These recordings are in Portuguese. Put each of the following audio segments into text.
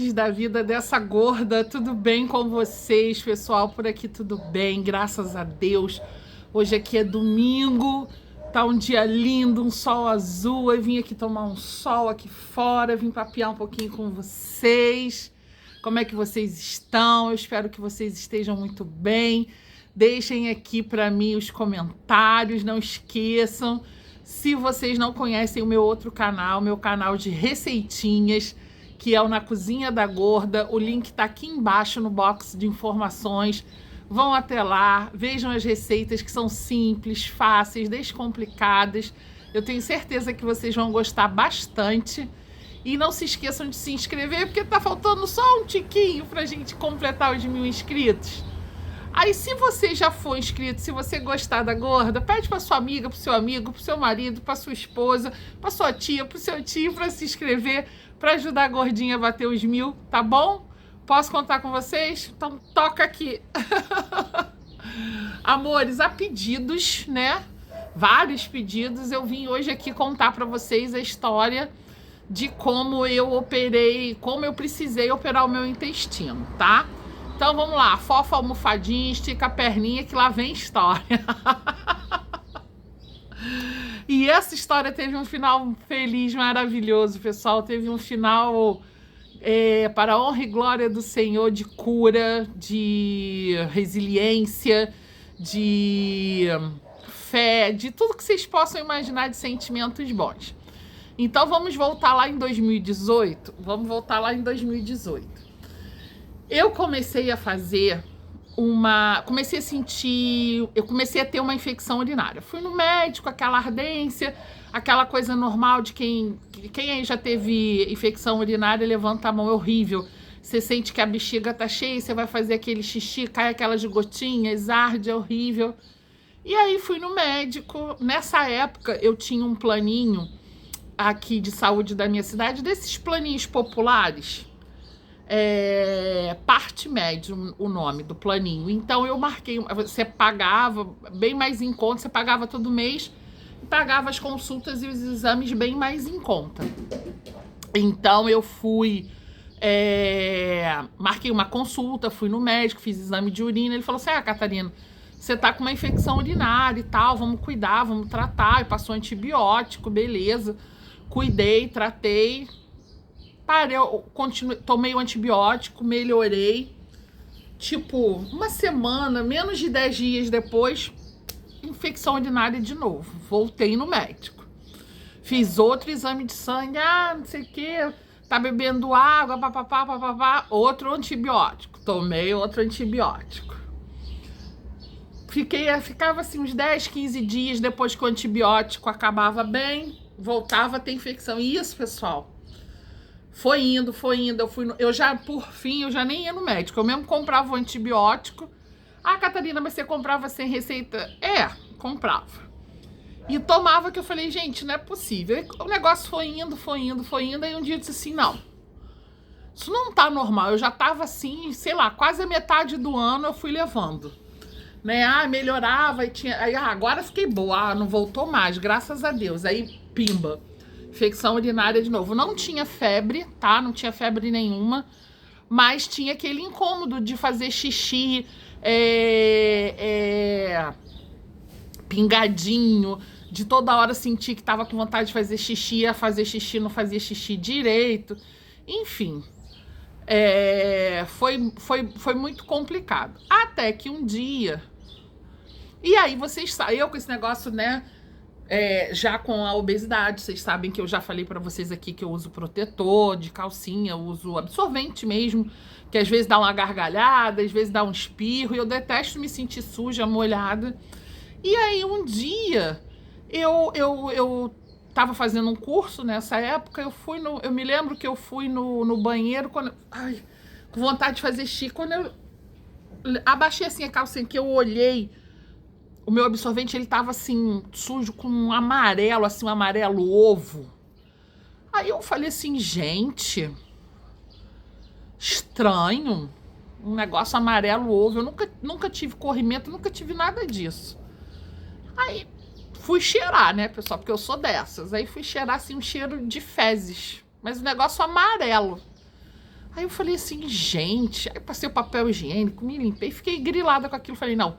amores da vida dessa gorda, tudo bem com vocês, pessoal? Por aqui tudo bem, graças a Deus. Hoje aqui é domingo, tá um dia lindo, um sol azul. Eu vim aqui tomar um sol aqui fora, vim papear um pouquinho com vocês. Como é que vocês estão? Eu espero que vocês estejam muito bem. Deixem aqui para mim os comentários, não esqueçam. Se vocês não conhecem o meu outro canal, meu canal de receitinhas, que é o Na Cozinha da Gorda, o link tá aqui embaixo no box de informações. Vão até lá, vejam as receitas que são simples, fáceis, descomplicadas. Eu tenho certeza que vocês vão gostar bastante. E não se esqueçam de se inscrever, porque tá faltando só um tiquinho pra gente completar os 1000 inscritos. Aí, se você já for inscrito, se você gostar da gorda, pede pra sua amiga, pro seu amigo, pro seu marido, pra sua esposa, pra sua tia, pro seu tio, pra se inscrever, pra ajudar a gordinha a bater os 1000, tá bom? Posso contar com vocês? Então, toca aqui. Amores, há pedidos, né? Vários pedidos. Eu vim hoje aqui contar pra vocês a história de como eu operei, como eu precisei operar o meu intestino, tá? Então vamos lá, fofa almofadinha, estica a perninha que lá vem história. E essa história teve um final feliz, maravilhoso, pessoal. Teve um final, para a honra e glória do Senhor, de cura, de resiliência, de fé, de tudo que vocês possam imaginar de sentimentos bons. Então vamos voltar lá em 2018. Vamos voltar lá em 2018. Eu comecei a fazer comecei a sentir, eu comecei a ter uma infecção urinária. Fui no médico, aquela ardência, aquela coisa normal de quem aí já teve infecção urinária, levanta a mão, é horrível. Você sente que a bexiga tá cheia, você vai fazer aquele xixi, cai aquelas gotinhas, arde, é horrível. E aí fui no médico. Nessa época eu tinha um planinho aqui de saúde da minha cidade, desses planinhos populares. Parte médio o nome do planinho. Então eu marquei, você pagava bem mais em conta, você pagava todo mês e pagava as consultas e os exames bem mais em conta. Então eu fui, marquei uma consulta, fui no médico, fiz exame de urina. Ele falou assim: Catarina, você tá com uma infecção urinária e tal, vamos cuidar, vamos tratar. E passou antibiótico, beleza, cuidei, tratei. Parei, eu tomei o antibiótico, melhorei. Tipo, uma semana, menos de 10 dias depois, infecção urinária de novo. Voltei no médico. Fiz outro exame de sangue, não sei o que, tá bebendo água, papapá, outro antibiótico. Tomei outro antibiótico. Ficava assim uns 10, 15 dias depois que o antibiótico acabava bem, voltava a ter infecção. E isso, pessoal, foi indo, eu já, por fim, eu já nem ia no médico, eu mesmo comprava o antibiótico. Catarina, mas você comprava sem receita? Comprava. E tomava, que eu falei, gente, não é possível. E o negócio foi indo, aí um dia eu disse assim, não, isso não tá normal. Eu já tava assim, sei lá, quase a metade do ano eu fui levando, né? Melhorava e tinha, agora fiquei boa, não voltou mais, graças a Deus. Aí, pimba, infecção urinária de novo. Não tinha febre, tá? Não tinha febre nenhuma, mas tinha aquele incômodo de fazer xixi pingadinho, de toda hora sentir que tava com vontade de fazer xixi, ia fazer xixi, não fazia xixi direito. Enfim, foi muito complicado. Até que um dia... E aí vocês sabem, eu com esse negócio, né? Já com a obesidade, vocês sabem que eu já falei pra vocês aqui que eu uso protetor de calcinha, eu uso absorvente mesmo, que às vezes dá uma gargalhada, às vezes dá um espirro, e eu detesto me sentir suja, molhada. E aí um dia eu tava fazendo um curso nessa época, eu me lembro que eu fui no banheiro com vontade de fazer xixi, quando eu abaixei assim a calcinha, que eu olhei, o meu absorvente, ele tava assim, sujo, com um amarelo, assim, um amarelo ovo. Aí eu falei assim, gente, estranho, um negócio amarelo ovo. Eu nunca tive corrimento, nunca tive nada disso. Aí fui cheirar, né, pessoal, porque eu sou dessas. Aí fui cheirar, assim, um cheiro de fezes, mas um negócio amarelo. Aí eu falei assim, gente, aí passei o papel higiênico, me limpei, fiquei grilada com aquilo. Falei, não,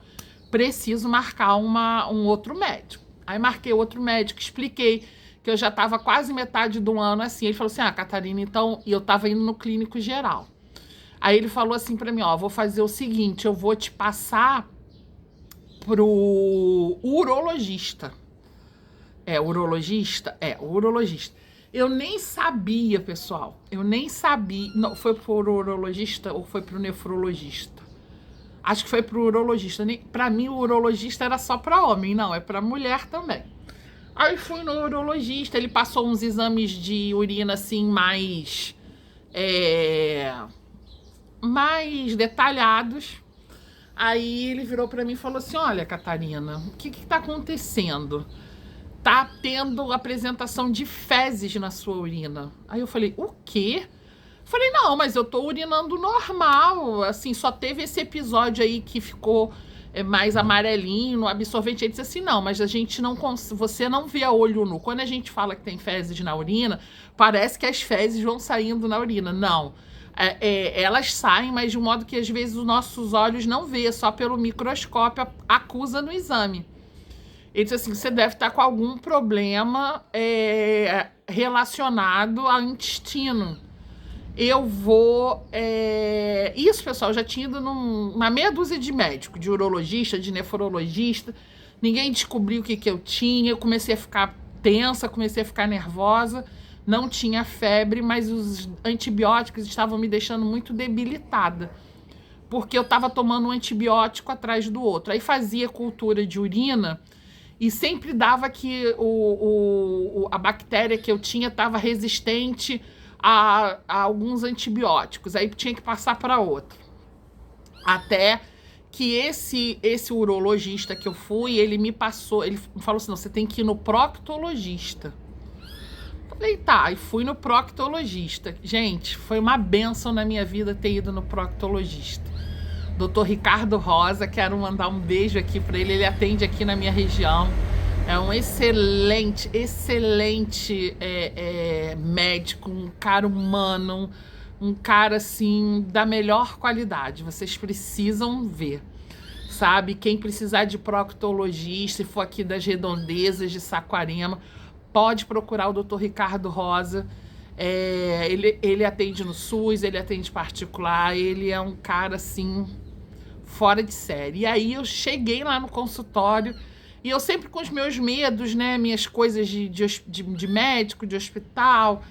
preciso marcar um outro médico. Aí marquei outro médico, expliquei que eu já estava quase metade do ano assim. Ele falou assim, Catarina, então, e eu estava indo no clínico geral. Aí ele falou assim para mim, vou fazer o seguinte, eu vou te passar pro urologista. Urologista? Urologista. Eu nem sabia, pessoal. Eu nem sabia. Não, foi pro urologista ou foi pro nefrologista? Acho que foi pro urologista. Pra mim, o urologista era só pra homem. Não, é pra mulher também. Aí fui no urologista. Ele passou uns exames de urina, assim, mais detalhados. Aí ele virou pra mim e falou assim, olha, Catarina, o que tá acontecendo? Tá tendo apresentação de fezes na sua urina. Aí eu falei, o quê? Falei, não, mas eu tô urinando normal, assim, só teve esse episódio aí que ficou mais amarelinho no absorvente. Ele disse assim, não, mas a gente não você não vê a olho nu. Quando a gente fala que tem fezes na urina, parece que as fezes vão saindo na urina. Não, elas saem, mas de um modo que às vezes os nossos olhos não vê, só pelo microscópio acusa no exame. Ele disse assim, você deve estar com algum problema relacionado ao intestino. Eu vou... Isso, pessoal, já tinha ido uma meia dúzia de médicos, de urologista, de nefrologista. Ninguém descobriu o que eu tinha. Eu comecei a ficar tensa, comecei a ficar nervosa. Não tinha febre, mas os antibióticos estavam me deixando muito debilitada. Porque eu estava tomando um antibiótico atrás do outro. Aí fazia cultura de urina... E sempre dava que a bactéria que eu tinha estava resistente a alguns antibióticos. Aí tinha que passar para outro. Até que esse urologista que eu fui, ele me falou assim, não, você tem que ir no proctologista. Falei, tá, e fui no proctologista. Gente, foi uma bênção na minha vida ter ido no proctologista. Dr. Ricardo Rosa, quero mandar um beijo aqui para ele. Ele atende aqui na minha região. É um excelente médico, um cara humano, um cara assim da melhor qualidade. Vocês precisam ver, sabe? Quem precisar de proctologista, se for aqui das Redondezas de Saquarema, pode procurar o Dr. Ricardo Rosa. Ele atende no SUS, ele atende particular, ele é um cara assim fora de série. E aí eu cheguei lá no consultório e eu sempre com os meus medos, né, minhas coisas de médico, de hospital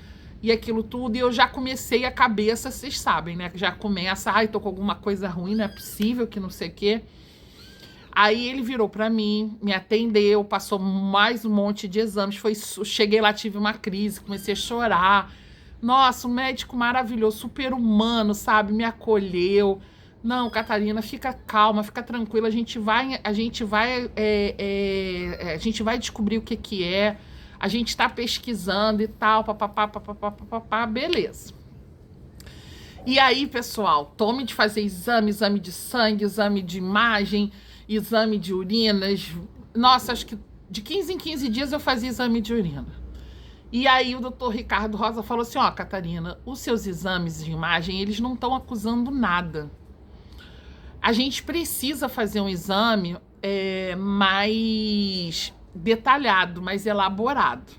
e aquilo tudo, e eu já comecei a cabeça, vocês sabem, né, que já começa, tô com alguma coisa ruim, não é possível que não sei o quê. Aí ele virou pra mim, me atendeu, passou mais um monte de exames, cheguei lá, tive uma crise, comecei a chorar. Nossa, um médico maravilhoso, super humano, sabe, me acolheu. Não, Catarina, fica calma, fica tranquila, a gente vai descobrir o que é, a gente está pesquisando e tal, papapá, beleza. E aí, pessoal, tome de fazer exame de sangue, exame de imagem, exame de urinas. Nossa, acho que de 15 em 15 dias eu fazia exame de urina. E aí o doutor Ricardo Rosa falou assim, Catarina, os seus exames de imagem, eles não estão acusando nada. A gente precisa fazer um exame mais detalhado, mais elaborado.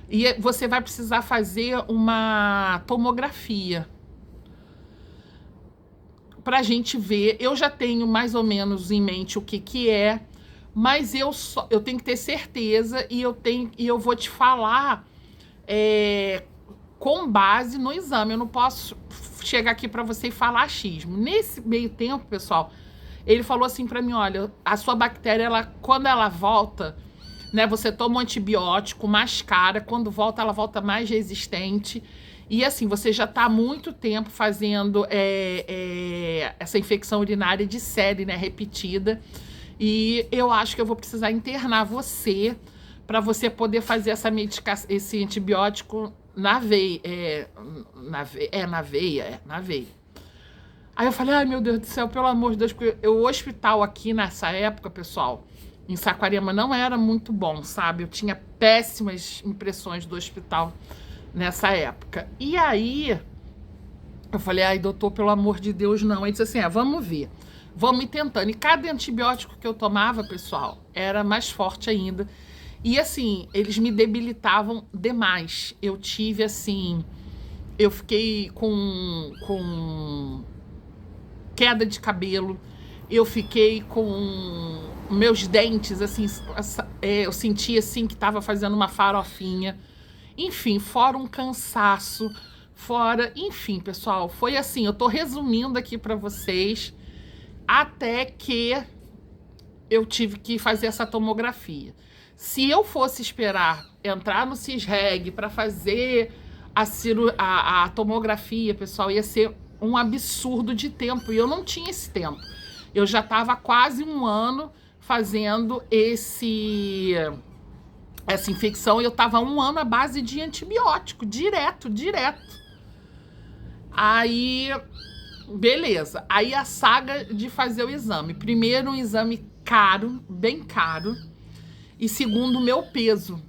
E você vai precisar fazer uma tomografia para a gente ver. Eu já tenho mais ou menos em mente o que é, mas eu tenho que ter certeza e eu vou te falar com base no exame. Eu não posso chegar aqui para você e falar achismo. Nesse meio tempo, pessoal, ele falou assim para mim, olha, a sua bactéria, quando ela volta, né, você toma um antibiótico, mascara, quando volta, ela volta mais resistente. E assim, você já está há muito tempo fazendo essa infecção urinária de série, né, repetida. E eu acho que eu vou precisar internar você para você poder fazer essa medicação, esse antibiótico na veia. Na veia. Aí eu falei, ai meu Deus do céu, pelo amor de Deus, porque o hospital aqui nessa época, pessoal, em Saquarema não era muito bom, sabe? Eu tinha péssimas impressões do hospital nessa época. E aí Eu falei, ai, doutor, pelo amor de Deus, não. Ele disse assim, vamos ver. Vamos ir tentando. E cada antibiótico que eu tomava, pessoal, era mais forte ainda. E assim, eles me debilitavam demais. Eu tive assim, eu fiquei com queda de cabelo, eu fiquei com meus dentes, assim, eu sentia assim que tava fazendo uma farofinha. Enfim, fora um cansaço, fora, enfim, pessoal, foi assim, eu tô resumindo aqui para vocês, até que eu tive que fazer essa tomografia. Se eu fosse esperar entrar no CISREG para fazer a tomografia, pessoal, ia ser um absurdo de tempo. E eu não tinha esse tempo. Eu já estava há quase um ano fazendo essa infecção. E eu estava um ano à base de antibiótico, direto. Aí, beleza. Aí a saga de fazer o exame. Primeiro, um exame caro, bem caro. E segundo, o meu peso.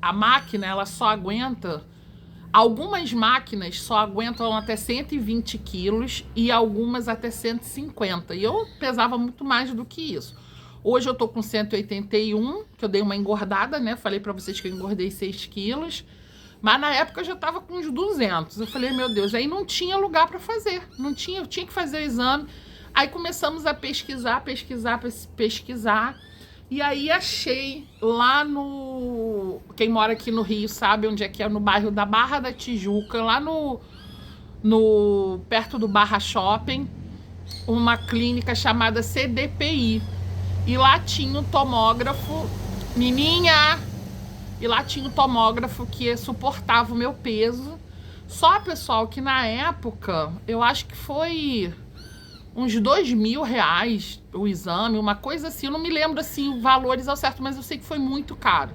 A máquina, ela só aguenta... Algumas máquinas só aguentam até 120 quilos e algumas até 150. E eu pesava muito mais do que isso. Hoje eu tô com 181, que eu dei uma engordada, né? Falei pra vocês que eu engordei 6 quilos. Mas na época eu já tava com uns 200. Eu falei, meu Deus, aí não tinha lugar pra fazer. Não tinha, eu tinha que fazer o exame. Aí começamos a pesquisar. E aí achei lá no... Quem mora aqui no Rio sabe onde é que é, no bairro da Barra da Tijuca, lá perto do Barra Shopping, uma clínica chamada CDPI. E lá tinha um tomógrafo, menina! E lá tinha um tomógrafo que suportava o meu peso. Só, pessoal, que na época, eu acho que foi... uns R$2.000 o exame, uma coisa assim, eu não me lembro assim valores ao certo, mas eu sei que foi muito caro.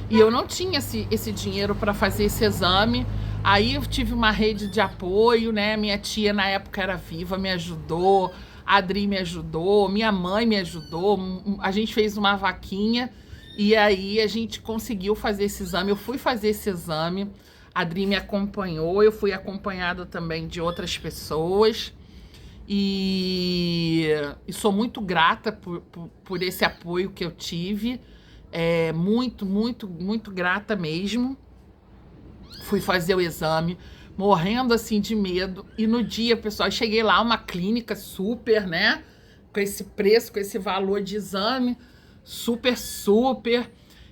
E eu não tinha esse dinheiro para fazer esse exame. Aí eu tive uma rede de apoio, né? Minha tia na época era viva, me ajudou, a Adri me ajudou, minha mãe me ajudou, a gente fez uma vaquinha e aí a gente conseguiu fazer esse exame. Eu fui fazer esse exame, a Adri me acompanhou, eu fui acompanhada também de outras pessoas. E sou muito grata por esse apoio que eu tive. Muito grata mesmo. Fui fazer o exame, morrendo assim de medo. E no dia, pessoal, cheguei lá, uma clínica super, né? Com esse preço, com esse valor de exame. Super.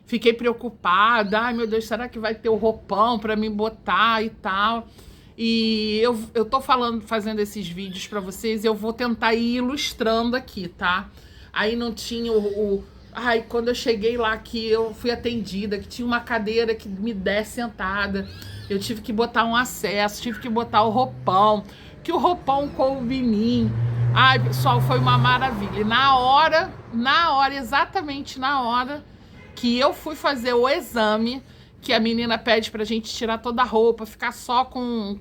Fiquei preocupada. Ai, meu Deus, será que vai ter o roupão para me botar e tal? E eu tô fazendo esses vídeos pra vocês, eu vou tentar ir ilustrando aqui, tá? Aí não tinha Ai, quando eu cheguei lá que eu fui atendida, que tinha uma cadeira que me desse sentada, eu tive que botar um acesso, tive que botar o roupão, que o roupão coube em mim. Ai, pessoal, foi uma maravilha. E exatamente na hora que eu fui fazer o exame, que a menina pede pra gente tirar toda a roupa, ficar só com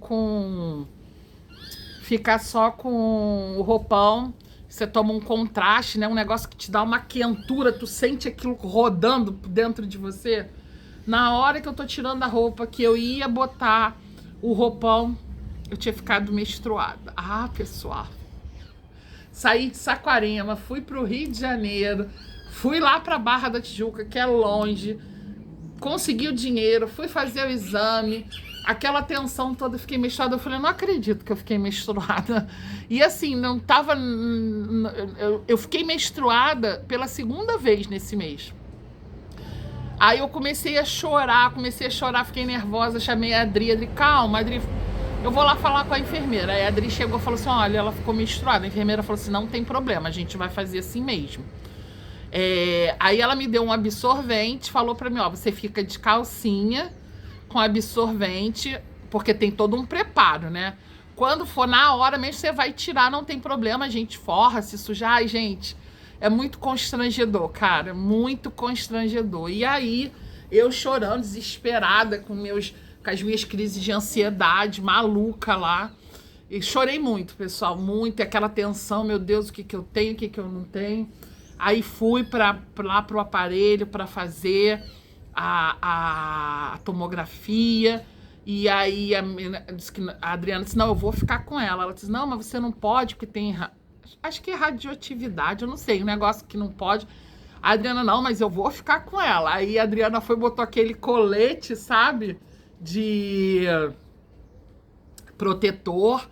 o roupão. Você toma um contraste, né? Um negócio que te dá uma quentura, tu sente aquilo rodando dentro de você. Na hora que eu tô tirando a roupa, que eu ia botar o roupão, eu tinha ficado menstruada. Ah, pessoal. Saí de Saquarema, fui pro Rio de Janeiro, fui lá pra Barra da Tijuca, que é longe, consegui o dinheiro, fui fazer o exame, aquela tensão toda, fiquei menstruada. Eu falei, não acredito que eu fiquei menstruada. E assim, não tava... Eu fiquei menstruada pela segunda vez nesse mês. Aí eu comecei a chorar, fiquei nervosa, chamei a Adri, calma, Adri, eu vou lá falar com a enfermeira. Aí a Adri chegou e falou assim, olha, ela ficou menstruada. A enfermeira falou assim, não tem problema, a gente vai fazer assim mesmo. Aí ela me deu um absorvente, falou pra mim, ó, você fica de calcinha com absorvente, porque tem todo um preparo, né? Quando for na hora mesmo, você vai tirar, não tem problema, a gente forra, se sujar. Ai, gente, é muito constrangedor, cara, muito constrangedor. E aí, eu chorando, desesperada, com as minhas crises de ansiedade, maluca lá. E chorei muito, pessoal, muito, aquela tensão, meu Deus, o que eu tenho, o que eu não tenho. Aí fui lá pro aparelho para fazer a tomografia E aí a Adriana disse, não, eu vou ficar com ela. Ela disse, não, mas você não pode, porque tem, acho que é radioatividade, eu não sei, um negócio que não pode. A Adriana, não, mas eu vou ficar com ela. Aí a Adriana foi e botou aquele colete, sabe? De protetor.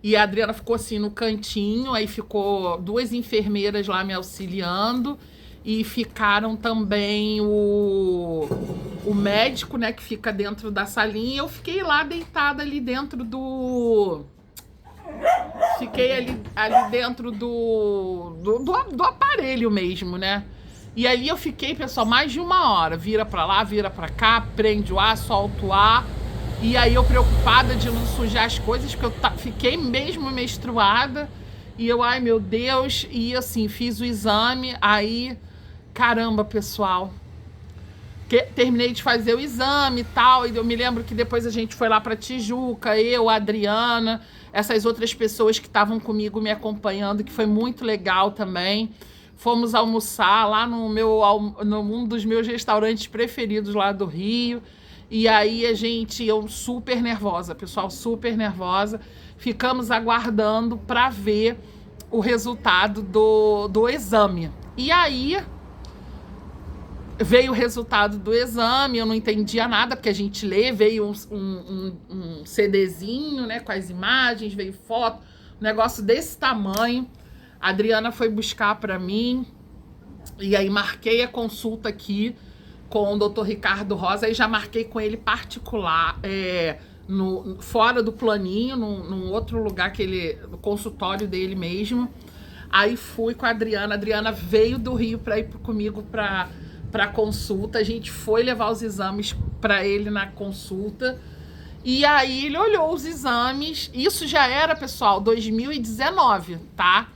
E a Adriana ficou assim no cantinho, aí ficou 2 enfermeiras lá me auxiliando. E ficaram também o médico, né, que fica dentro da salinha. Eu fiquei lá deitada ali dentro do... Fiquei ali dentro do aparelho mesmo, né? E ali eu fiquei, pessoal, mais de 1 hora. Vira pra lá, vira pra cá, prende o ar, solta o ar. E aí eu preocupada de não sujar as coisas, porque eu fiquei mesmo menstruada. E eu, ai meu Deus, e assim, fiz o exame, aí, caramba, pessoal. Terminei de fazer o exame e tal, e eu me lembro que depois a gente foi lá pra Tijuca, eu, a Adriana, essas outras pessoas que estavam comigo me acompanhando, que foi muito legal também. Fomos almoçar lá num dos meus restaurantes preferidos lá do Rio. E aí eu super nervosa, pessoal, super nervosa. Ficamos aguardando para ver o resultado do exame. E aí veio o resultado do exame, eu não entendia nada, porque a gente lê, veio um CDzinho, né, com as imagens, veio foto, um negócio desse tamanho. A Adriana foi buscar para mim, e aí marquei a consulta aqui com o Dr. Ricardo Rosa, aí já marquei com ele particular, fora do planinho, num outro lugar, no consultório dele mesmo. Aí fui com a Adriana veio do Rio para ir comigo para consulta, a gente foi levar os exames para ele na consulta, e aí ele olhou os exames, isso já era, pessoal, 2019, tá?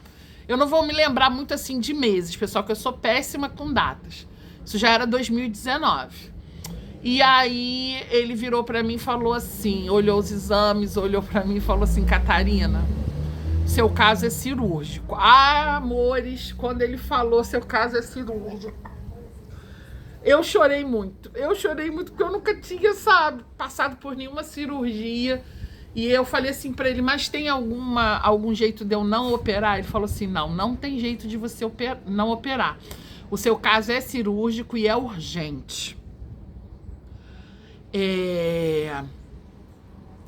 Eu não vou me lembrar muito assim de meses, pessoal, que eu sou péssima com datas. Isso já era 2019. E aí ele virou pra mim e falou assim, olhou os exames, olhou pra mim e falou assim, Catarina, seu caso é cirúrgico. Ah, amores, quando ele falou seu caso é cirúrgico, eu chorei muito porque eu nunca tinha, sabe, passado por nenhuma cirurgia. E eu falei assim pra ele, mas tem algum jeito de eu não operar? Ele falou assim, não tem jeito de você não operar. O seu caso é cirúrgico e é urgente.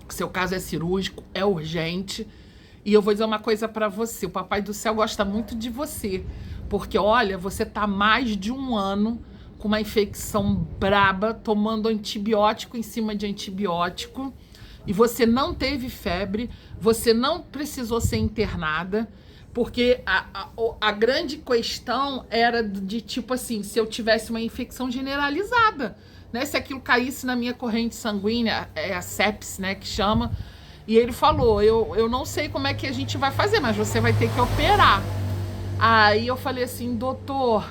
O seu caso é cirúrgico, é urgente. E eu vou dizer uma coisa pra você, o Papai do Céu gosta muito de você. Porque, olha, você tá mais de 1 ano com uma infecção braba, tomando antibiótico em cima de antibiótico. E você não teve febre, você não precisou ser internada. Porque a grande questão era de tipo assim, se eu tivesse uma infecção generalizada, né? Se aquilo caísse na minha corrente sanguínea, é a sepsis, né, que chama. E ele falou, eu não sei como é que a gente vai fazer, mas você vai ter que operar. Aí eu falei assim, doutor,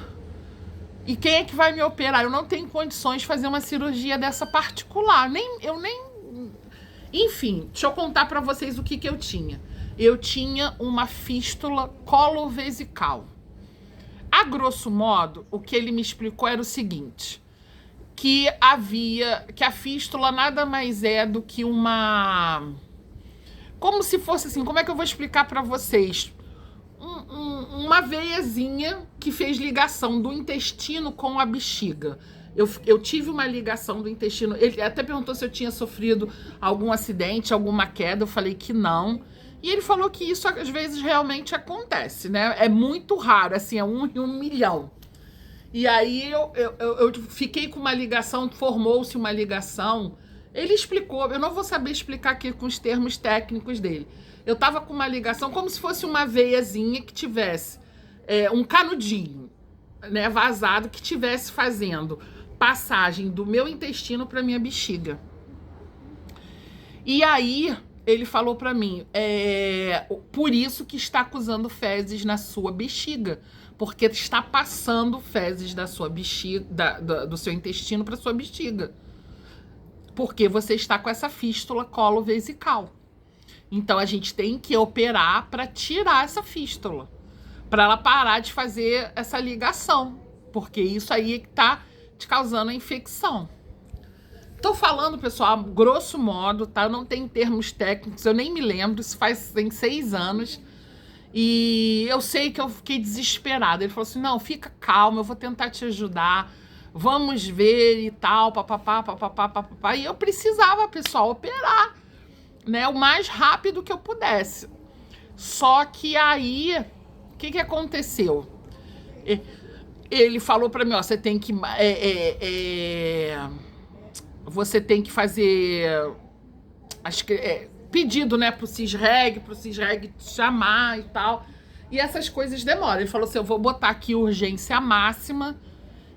e quem é que vai me operar? Eu não tenho condições de fazer uma cirurgia dessa particular, Enfim, deixa eu contar pra vocês o que eu tinha. Eu tinha uma fístula colovesical. A grosso modo, o que ele me explicou era o seguinte, que a fístula nada mais é do que como se fosse assim, como é que eu vou explicar para vocês? Uma veiazinha que fez ligação do intestino com a bexiga. Eu tive uma ligação do intestino, ele até perguntou se eu tinha sofrido algum acidente, alguma queda, eu falei que não. E ele falou que isso às vezes realmente acontece, né? É muito raro, assim, é 1 em 1 milhão. E aí eu fiquei com uma ligação, formou-se uma ligação. Ele explicou, eu não vou saber explicar aqui com os termos técnicos dele. Eu tava com uma ligação como se fosse uma veiazinha que tivesse um canudinho, né, vazado, que tivesse fazendo passagem do meu intestino para minha bexiga. E aí ele falou para mim, por isso que está acusando fezes na sua bexiga, porque está passando fezes da sua bexiga, do seu intestino para sua bexiga, porque você está com essa fístula colovesical. Então a gente tem que operar para tirar essa fístula, para ela parar de fazer essa ligação, porque isso aí é que está te causando a infecção. tô falando, pessoal, grosso modo, tá? Eu não tenho termos técnicos, eu nem me lembro, isso tem 6 anos. E eu sei que eu fiquei desesperada. Ele falou assim, não, fica calma, eu vou tentar te ajudar, vamos ver e tal, papapá, papapá, papapá. E eu precisava, pessoal, operar, né, o mais rápido que eu pudesse. Só que aí, o que aconteceu? Ele falou pra mim, ó, você tem que... você tem que fazer... Acho que pedido, né, pro CISREG te chamar e tal. E essas coisas demoram. Ele falou assim, eu vou botar aqui urgência máxima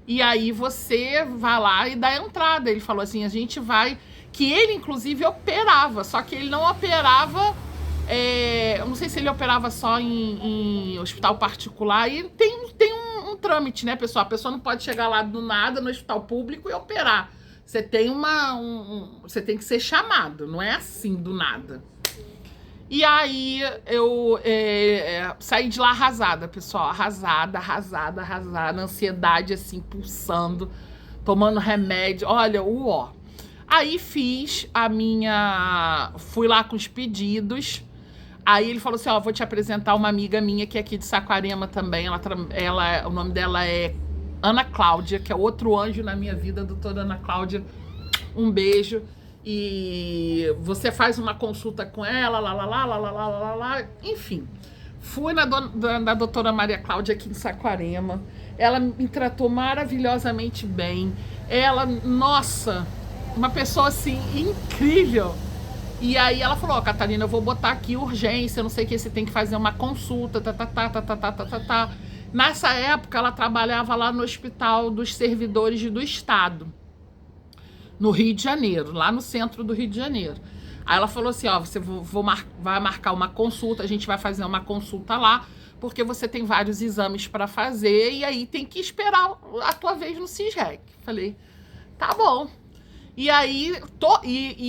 e aí você vai lá e dá entrada. Ele falou assim, a gente vai... Que ele, inclusive, operava, só que ele não operava... eu não sei se ele operava só em hospital particular. E tem um trâmite, né, pessoal? A pessoa não pode chegar lá do nada no hospital público e operar. Você tem você tem que ser chamado, não é assim do nada. E aí eu saí de lá arrasada, pessoal, arrasada, ansiedade assim, pulsando, tomando remédio, olha, uó. Aí fui lá com os pedidos, aí ele falou assim, ó, vou te apresentar uma amiga minha que é aqui de Saquarema também, o nome dela é Ana Cláudia, que é outro anjo na minha vida, doutora Ana Cláudia, um beijo. E você faz uma consulta com ela, enfim. Fui na doutora Maria Cláudia aqui em Saquarema, ela me tratou maravilhosamente bem. Ela, nossa, uma pessoa assim, incrível. E aí ela falou, ó, Catarina, eu vou botar aqui urgência, não sei o que, você tem que fazer uma consulta, tá. Nessa época, ela trabalhava lá no Hospital dos Servidores do Estado, no Rio de Janeiro, lá no centro do Rio de Janeiro. Aí ela falou assim, ó, você vai marcar uma consulta, a gente vai fazer uma consulta lá, porque você tem vários exames para fazer e aí tem que esperar a tua vez no CISREG. Falei, tá bom. E aí,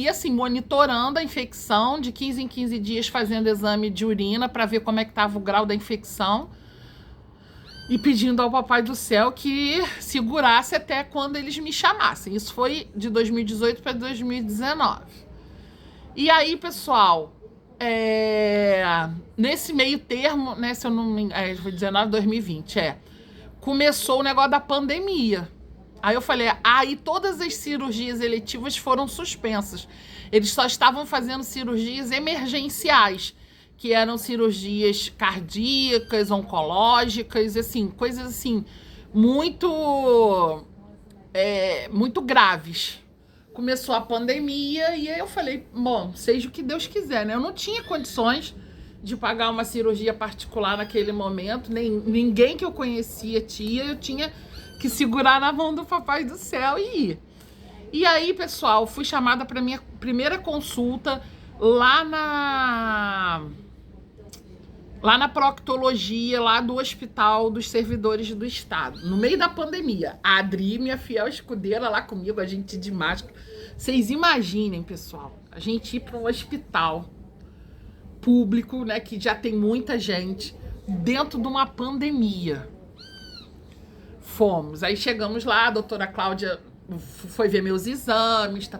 assim, monitorando a infecção, de 15 em 15 dias fazendo exame de urina para ver como é que tava o grau da infecção. E pedindo ao Papai do Céu que segurasse até quando eles me chamassem. Isso foi de 2018 para 2019. E aí, pessoal, nesse meio termo, né, se eu não me engano, foi 19, 2020, começou o negócio da pandemia. Aí eu falei, aí todas as cirurgias eletivas foram suspensas. Eles só estavam fazendo cirurgias emergenciais, que eram cirurgias cardíacas, oncológicas, assim, coisas assim, muito graves. Começou a pandemia e aí eu falei, bom, seja o que Deus quiser, né? Eu não tinha condições de pagar uma cirurgia particular naquele momento, nem ninguém que eu conhecia eu tinha que segurar na mão do Papai do Céu e ir. E aí, pessoal, fui chamada para minha primeira consulta lá na proctologia, lá do Hospital dos Servidores do Estado, no meio da pandemia. A Adri, minha fiel escudeira lá comigo, a gente de máscara. Vocês imaginem, pessoal, a gente ir para um hospital público, né, que já tem muita gente, dentro de uma pandemia. Fomos, aí chegamos lá, a doutora Cláudia foi ver meus exames,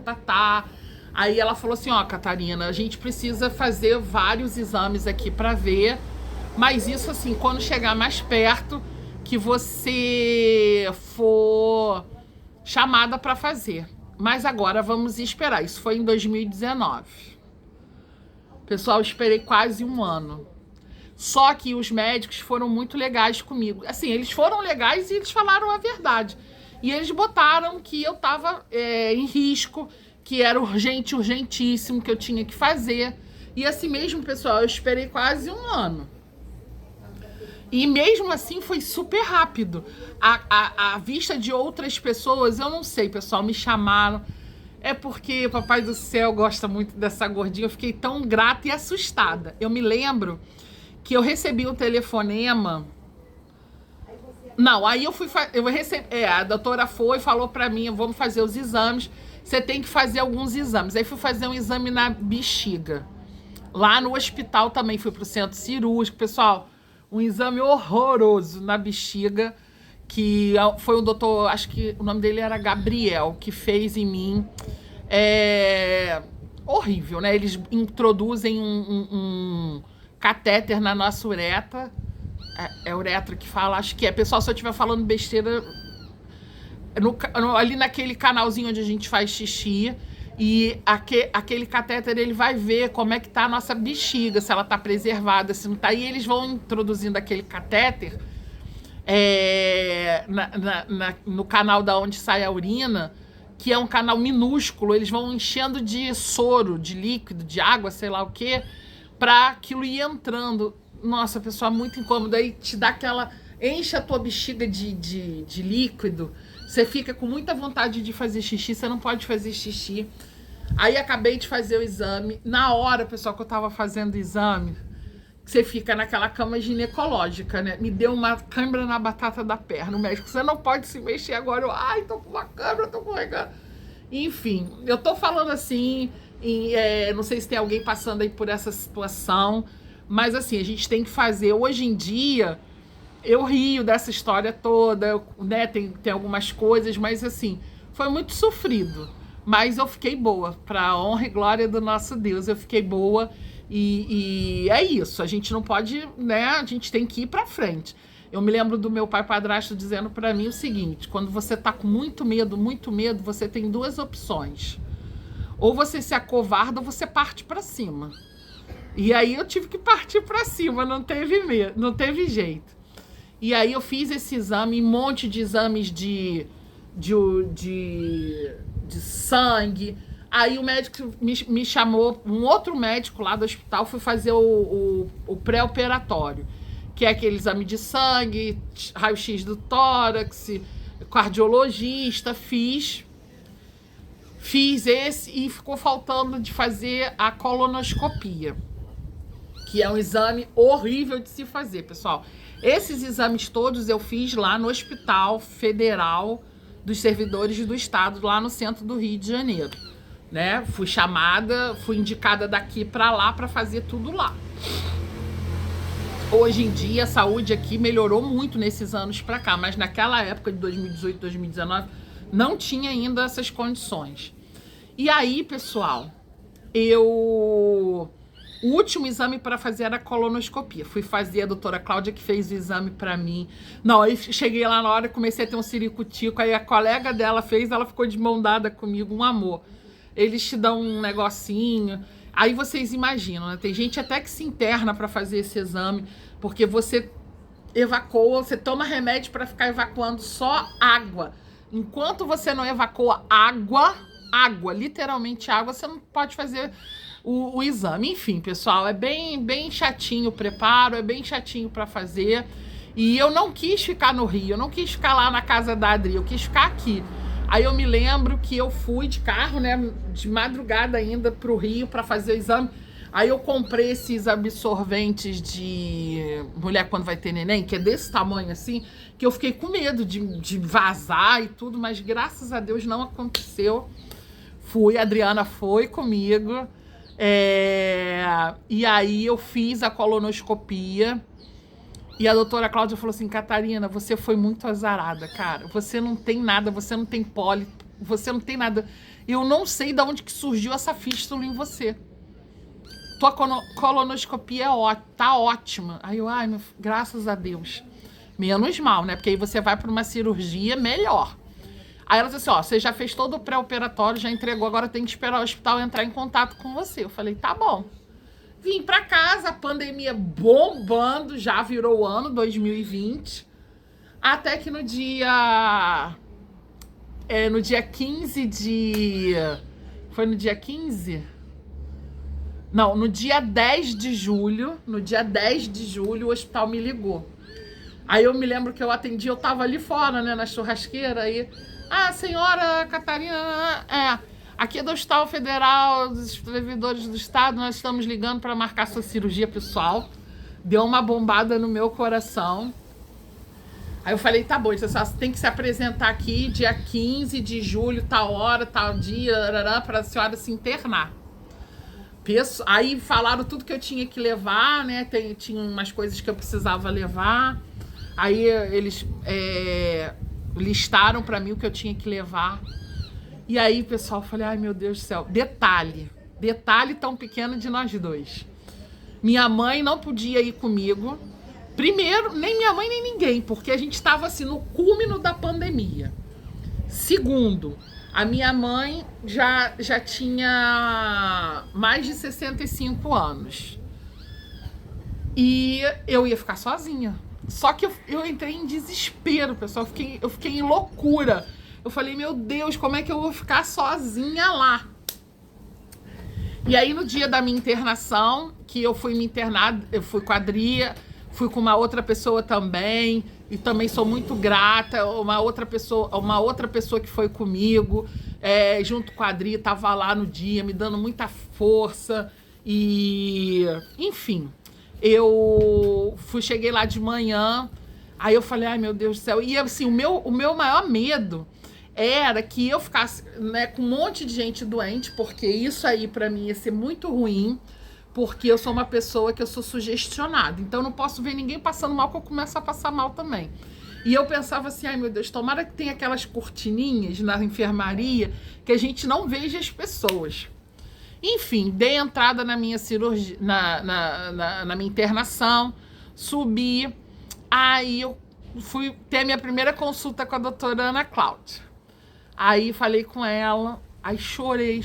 Aí ela falou assim, ó, Catarina, a gente precisa fazer vários exames aqui para ver, mas isso assim, quando chegar mais perto, que você for chamada para fazer. Mas agora vamos esperar. Isso foi em 2019. Pessoal, eu esperei quase um ano. Só que os médicos foram muito legais comigo. Assim, eles foram legais e eles falaram a verdade. E eles botaram que eu tava em risco, que era urgentíssimo, que eu tinha que fazer. E assim mesmo, pessoal, eu esperei quase um ano. E mesmo assim foi super rápido. A vista de outras pessoas, eu não sei, pessoal, me chamaram. É porque o Papai do Céu gosta muito dessa gordinha. Eu fiquei tão grata e assustada. Eu me lembro que eu recebi um telefonema. Não, aí eu recebi, a doutora foi e falou pra mim, vamos fazer os exames. Você tem que fazer alguns exames. Aí fui fazer um exame na bexiga. Lá no hospital também, fui pro centro cirúrgico. Pessoal, um exame horroroso na bexiga, que foi o doutor, acho que o nome dele era Gabriel, que fez em mim. É horrível, né? Eles introduzem um catéter na nossa uretra. É uretra que fala, acho que é. Pessoal, se eu estiver falando besteira, ali naquele canalzinho onde a gente faz xixi, e aquele catéter, ele vai ver como é que tá a nossa bexiga, se ela tá preservada, se não tá. E eles vão introduzindo aquele catéter no canal da onde sai a urina, que é um canal minúsculo. Eles vão enchendo de soro, de líquido, de água, sei lá o quê, pra aquilo ir entrando. Nossa, pessoal, muito incômodo. Aí te dá aquela... Enche a tua bexiga de líquido. Você fica com muita vontade de fazer xixi, você não pode fazer xixi. Aí acabei de fazer o exame. Na hora, pessoal, que eu tava fazendo o exame, você fica naquela cama ginecológica, né? Me deu uma câimbra na batata da perna. O médico, você não pode se mexer agora. Eu, ai, tô com uma câimbra, tô corregando. Enfim, eu tô falando assim, não sei se tem alguém passando aí por essa situação, mas assim, a gente tem que fazer. Hoje em dia, eu rio dessa história toda, né? Tem algumas coisas, mas assim, foi muito sofrido. Mas eu fiquei boa, pra honra e glória do nosso Deus, eu fiquei boa. E é isso, a gente não pode, né? A gente tem que ir pra frente. Eu me lembro do meu pai padrasto dizendo pra mim o seguinte: quando você tá com muito medo, você tem duas opções. Ou você se acovarda ou você parte pra cima. E aí eu tive que partir pra cima, não teve jeito. E aí eu fiz esse exame, um monte de exames de sangue. Aí o médico me chamou, um outro médico lá do hospital, fui fazer o pré-operatório, que é aquele exame de sangue, raio-x do tórax, cardiologista. Fiz esse e ficou faltando de fazer a colonoscopia, que é um exame horrível de se fazer, pessoal. Esses exames todos eu fiz lá no Hospital Federal dos Servidores do Estado, lá no centro do Rio de Janeiro, né? Fui chamada, fui indicada daqui para lá para fazer tudo lá. Hoje em dia a saúde aqui melhorou muito nesses anos para cá, mas naquela época de 2018, 2019 não tinha ainda essas condições. E aí, pessoal, o último exame para fazer era a colonoscopia. Fui fazer, a doutora Cláudia que fez o exame para mim. Não, aí cheguei lá na hora, comecei a ter um ciricutico, aí a colega dela fez, ela ficou de mão dada comigo, um amor. Eles te dão um negocinho, aí vocês imaginam, né? Tem gente até que se interna para fazer esse exame, porque você evacua, você toma remédio para ficar evacuando só água. Enquanto você não evacua água, literalmente água, você não pode fazer o exame. Enfim, pessoal, é bem chatinho o preparo, é bem chatinho para fazer. E eu não quis ficar no Rio, eu não quis ficar lá na casa da Adri, eu quis ficar aqui. Aí eu me lembro que eu fui de carro, né, de madrugada ainda pro Rio para fazer o exame. Aí eu comprei esses absorventes de mulher quando vai ter neném, que é desse tamanho assim, que eu fiquei com medo de vazar e tudo, mas graças a Deus não aconteceu. Fui, a Adriana foi comigo, e aí eu fiz a colonoscopia. E a doutora Cláudia falou assim: Catarina, você foi muito azarada, cara. Você não tem nada, você não tem pólipo, você não tem nada. Eu não sei de onde que surgiu essa fístula em você. Tua colonoscopia tá ótima. Aí eu, graças a Deus. Menos mal, né? Porque aí você vai para uma cirurgia melhor. Aí ela disse assim: ó, você já fez todo o pré-operatório, já entregou, agora tem que esperar o hospital entrar em contato com você. Eu falei: tá bom. Vim pra casa, a pandemia bombando, já virou o ano 2020. Até que no dia 15 de... Foi no dia 15? Não, no dia 10 de julho. No dia 10 de julho o hospital me ligou. Aí eu me lembro que eu atendi, eu tava ali fora, né, na churrasqueira. Aí, senhora Catarina, aqui é do Hospital Federal dos Servidores do Estado, nós estamos ligando para marcar sua cirurgia, pessoal. Deu uma bombada no meu coração. Aí eu falei: tá bom, você tem que se apresentar aqui dia 15 de julho, tal hora, tal dia, para a senhora se internar. Aí falaram tudo que eu tinha que levar, né? Tinha umas coisas que eu precisava levar. Aí eles listaram para mim o que eu tinha que levar. E aí, pessoal, eu falei, ai, meu Deus do céu. Detalhe tão pequeno de nós dois. Minha mãe não podia ir comigo. Primeiro, nem minha mãe, nem ninguém, porque a gente estava assim no cúmino da pandemia. Segundo, a minha mãe já tinha mais de 65 anos. E eu ia ficar sozinha. Só que eu entrei em desespero, pessoal. Eu fiquei em loucura. Eu falei, meu Deus, como é que eu vou ficar sozinha lá? E aí, no dia da minha internação, que eu fui me internar, eu fui com a Adria, fui com uma outra pessoa também, e também sou muito grata, uma outra pessoa que foi comigo, junto com a Adria, tava lá no dia, me dando muita força, e enfim, cheguei lá de manhã, aí eu falei, ai meu Deus do céu, e assim, o meu maior medo era que eu ficasse, né, com um monte de gente doente, porque isso aí pra mim ia ser muito ruim, porque eu sou uma pessoa que eu sou sugestionada, então eu não posso ver ninguém passando mal que eu começo a passar mal também. E eu pensava assim, ai meu Deus, tomara que tenha aquelas cortininhas na enfermaria que a gente não veja as pessoas. Enfim, dei entrada na minha cirurgia, na minha internação, subi, aí eu fui ter a minha primeira consulta com a doutora Ana Cláudia. Aí falei com ela, aí chorei,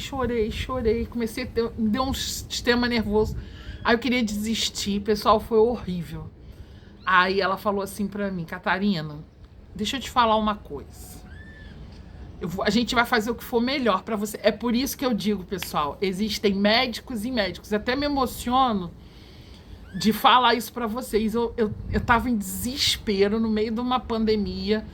comecei a ter, me deu um sistema nervoso, aí eu queria desistir, pessoal, foi horrível. Aí ela falou assim pra mim, Catarina, deixa eu te falar uma coisa, a gente vai fazer o que for melhor pra você. É por isso que eu digo, pessoal, existem médicos e médicos, até me emociono de falar isso pra vocês. Eu tava em desespero no meio de uma pandemia,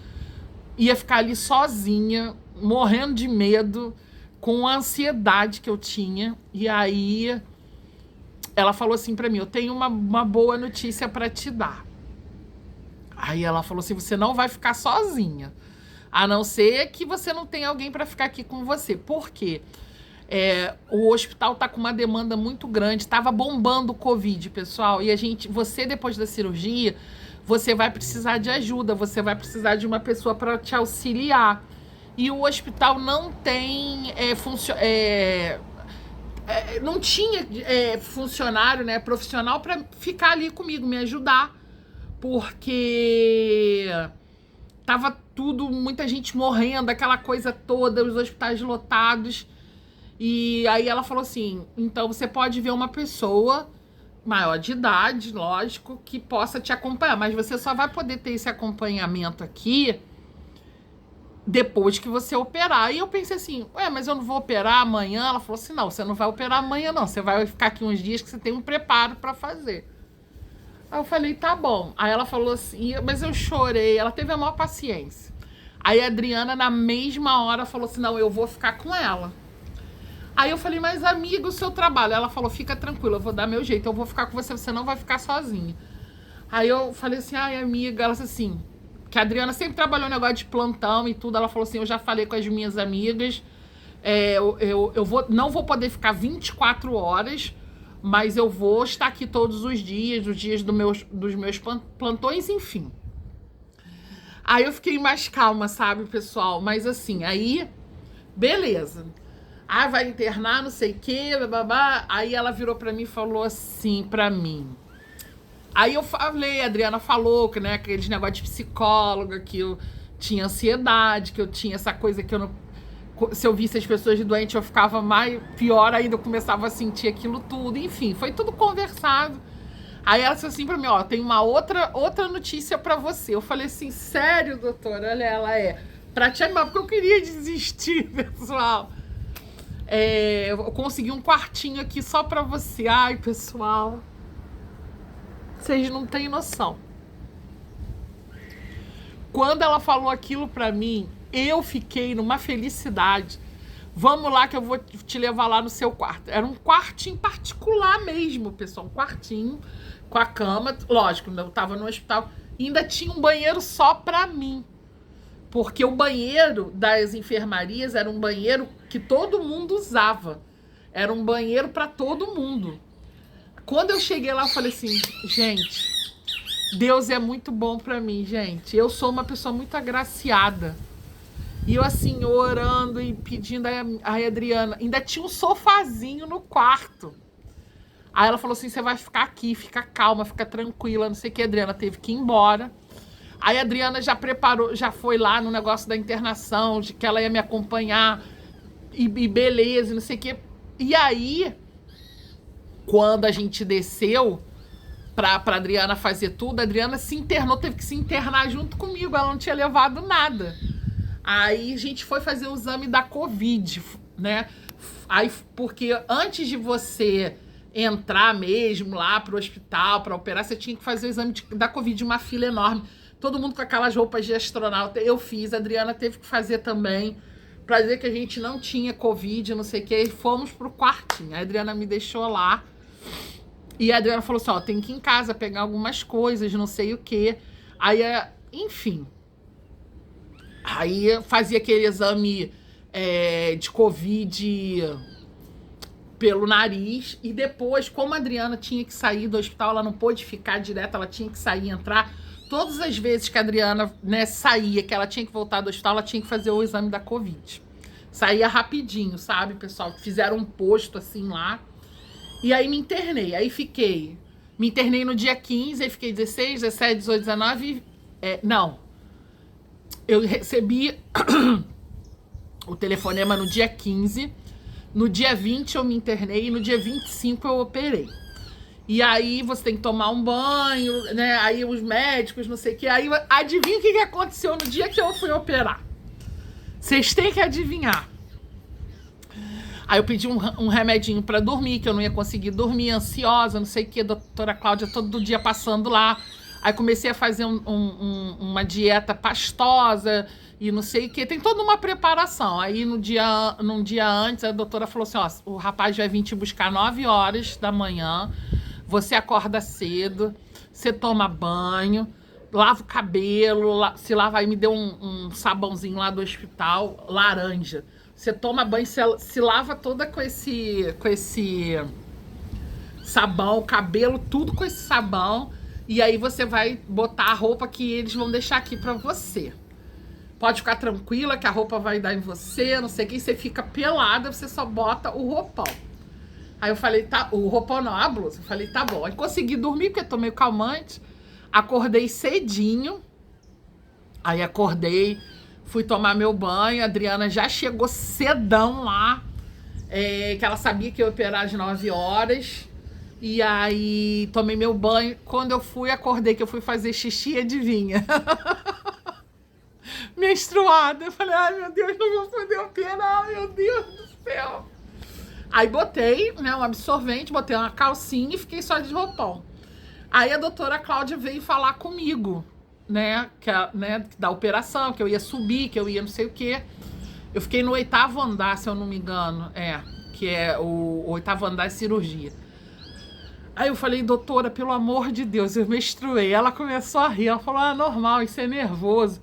ia ficar ali sozinha, morrendo de medo, com a ansiedade que eu tinha. E aí ela falou assim pra mim, eu tenho uma boa notícia pra te dar. Aí ela falou assim, você não vai ficar sozinha, a não ser que você não tenha alguém pra ficar aqui com você. Por quê? O hospital tá com uma demanda muito grande, tava bombando o Covid, pessoal, e você depois da cirurgia, você vai precisar de ajuda, você vai precisar de uma pessoa para te auxiliar. E o hospital não tem não tinha funcionário, né, profissional para ficar ali comigo, me ajudar, porque tava muita gente morrendo, aquela coisa toda, os hospitais lotados. E aí ela falou assim, então você pode ver uma pessoa maior de idade, lógico, que possa te acompanhar, mas você só vai poder ter esse acompanhamento aqui depois que você operar. E eu pensei assim, mas eu não vou operar amanhã? Ela falou assim, não, você não vai operar amanhã não, você vai ficar aqui uns dias que você tem um preparo pra fazer. Aí eu falei, tá bom. Aí ela falou assim, mas eu chorei, ela teve a maior paciência. Aí a Adriana, na mesma hora, falou assim, não, eu vou ficar com ela. Aí eu falei, mas amiga, o seu trabalho? Ela falou, fica tranquila, eu vou dar meu jeito, eu vou ficar com você, você não vai ficar sozinha. Aí eu falei assim, ai amiga, ela disse assim, que a Adriana sempre trabalhou no negócio de plantão e tudo, ela falou assim, eu já falei com as minhas amigas, não vou poder ficar 24 horas, mas eu vou estar aqui todos os dias dos meus plantões, enfim. Aí eu fiquei mais calma, sabe, pessoal? Mas assim, aí, beleza. Ah, vai internar, não sei o quê, babá. Aí ela virou pra mim e falou assim pra mim. Aí eu falei, a Adriana falou que, né, aqueles negócios de psicóloga, que eu tinha ansiedade, que eu tinha essa coisa que eu não... Se eu visse as pessoas doentes, eu ficava pior ainda, eu começava a sentir aquilo tudo. Enfim, foi tudo conversado. Aí ela disse assim pra mim, ó, tem uma outra notícia pra você. Eu falei assim, sério, doutora? Olha, ela pra te animar, porque eu queria desistir, pessoal. Eu consegui um quartinho aqui só pra você. Ai, pessoal, vocês não têm noção. Quando ela falou aquilo pra mim, eu fiquei numa felicidade. Vamos lá que eu vou te levar lá no seu quarto. Era um quartinho particular mesmo, pessoal. Um quartinho com a cama. Lógico, eu tava no hospital. E ainda tinha um banheiro só pra mim. Porque o banheiro das enfermarias era um banheiro que todo mundo usava. Era um banheiro pra todo mundo. Quando eu cheguei lá, eu falei assim, gente, Deus é muito bom pra mim, gente. Eu sou uma pessoa muito agraciada. E eu assim, orando e pedindo, aí a Adriana, ainda tinha um sofazinho no quarto. Aí ela falou assim, você vai ficar aqui, fica calma, fica tranquila, não sei o que. A Adriana teve que ir embora. Aí a Adriana já preparou, já foi lá no negócio da internação, de que ela ia me acompanhar, e beleza, não sei o que. E aí, quando a gente desceu pra Adriana fazer tudo, a Adriana se internou, teve que se internar junto comigo, ela não tinha levado nada. Aí a gente foi fazer o exame da Covid, né? Aí, porque antes de você entrar mesmo lá pro hospital para operar, você tinha que fazer o exame da Covid, uma fila enorme. Todo mundo com aquelas roupas de astronauta. Eu fiz, a Adriana teve que fazer também, pra dizer que a gente não tinha Covid, não sei o que. E fomos pro quartinho. A Adriana me deixou lá. E a Adriana falou assim: ó, tem que ir em casa pegar algumas coisas, não sei o que. Aí, enfim. Aí fazia aquele exame de Covid pelo nariz. E depois, como a Adriana tinha que sair do hospital, ela não pôde ficar direto, ela tinha que sair e entrar. Todas as vezes que a Adriana, né, saía, que ela tinha que voltar do hospital, ela tinha que fazer o exame da Covid. Saía rapidinho, sabe, pessoal? Fizeram um posto assim lá. E aí me internei. Aí fiquei. Me internei no dia 15, aí fiquei 16, 17, 18, 19. Não. Eu recebi o telefonema no dia 15. No dia 20 eu me internei e no dia 25 eu operei. E aí você tem que tomar um banho, né? Aí os médicos, não sei o que. Aí adivinha o que aconteceu no dia que eu fui operar? Vocês têm que adivinhar. Aí eu pedi um remedinho pra dormir, que eu não ia conseguir dormir, ansiosa, não sei o que. A doutora Cláudia todo dia passando lá. Aí comecei a fazer uma dieta pastosa e não sei o que. Tem toda uma preparação. Aí num dia antes, a doutora falou assim, ó, o rapaz vai vir te buscar 9 horas da manhã. Você acorda cedo, você toma banho, lava o cabelo, se lava, aí me deu um sabãozinho lá do hospital, laranja. Você toma banho, se lava toda com esse sabão, o cabelo, tudo com esse sabão. E aí você vai botar a roupa que eles vão deixar aqui pra você. Pode ficar tranquila que a roupa vai dar em você, não sei o que. Você fica pelada, você só bota o roupão. Aí eu falei, tá, o roupão não, a blusa. Eu falei, tá bom. Aí consegui dormir, porque eu tô meio calmante. Acordei cedinho. Aí acordei, fui tomar meu banho. A Adriana já chegou cedão lá. Que ela sabia que ia operar às 9 horas. E aí tomei meu banho. Quando eu fui, acordei que eu fui fazer xixi, adivinha? Menstruada. Eu falei, ai meu Deus, não vou poder operar, meu Deus do céu. Aí botei, né, um absorvente, botei uma calcinha e fiquei só de roupão. Aí a doutora Cláudia veio falar comigo, né, da operação, que eu ia subir, que eu ia não sei o quê. Eu fiquei no 8º andar, se eu não me engano, que é o 8º andar de cirurgia. Aí eu falei, doutora, pelo amor de Deus, eu menstruei. Ela começou a rir, ela falou, normal, isso é nervoso.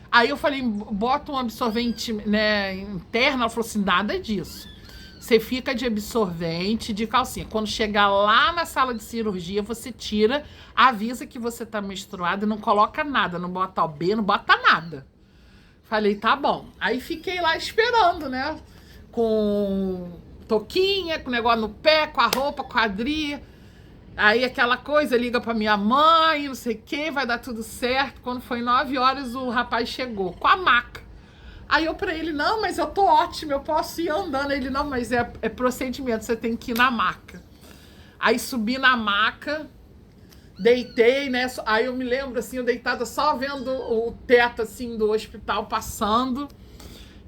Aí eu falei, bota um absorvente, né, interno. Ela falou assim, nada disso. Você fica de absorvente, de calcinha. Quando chegar lá na sala de cirurgia, você tira, avisa que você tá menstruada e não coloca nada, não bota OB, não bota nada. Falei, tá bom. Aí fiquei lá esperando, né? Com touquinha, com negócio no pé, com a roupa, quadrilha. Aí aquela coisa, liga pra minha mãe, não sei o que, vai dar tudo certo. Quando foi 9 horas, o rapaz chegou com a maca. Aí eu pra ele, não, mas eu tô ótimo, eu posso ir andando. Ele, não, mas é procedimento, você tem que ir na maca. Aí subi na maca, deitei, né? Aí eu me lembro, assim, eu deitada só vendo o teto, assim, do hospital passando.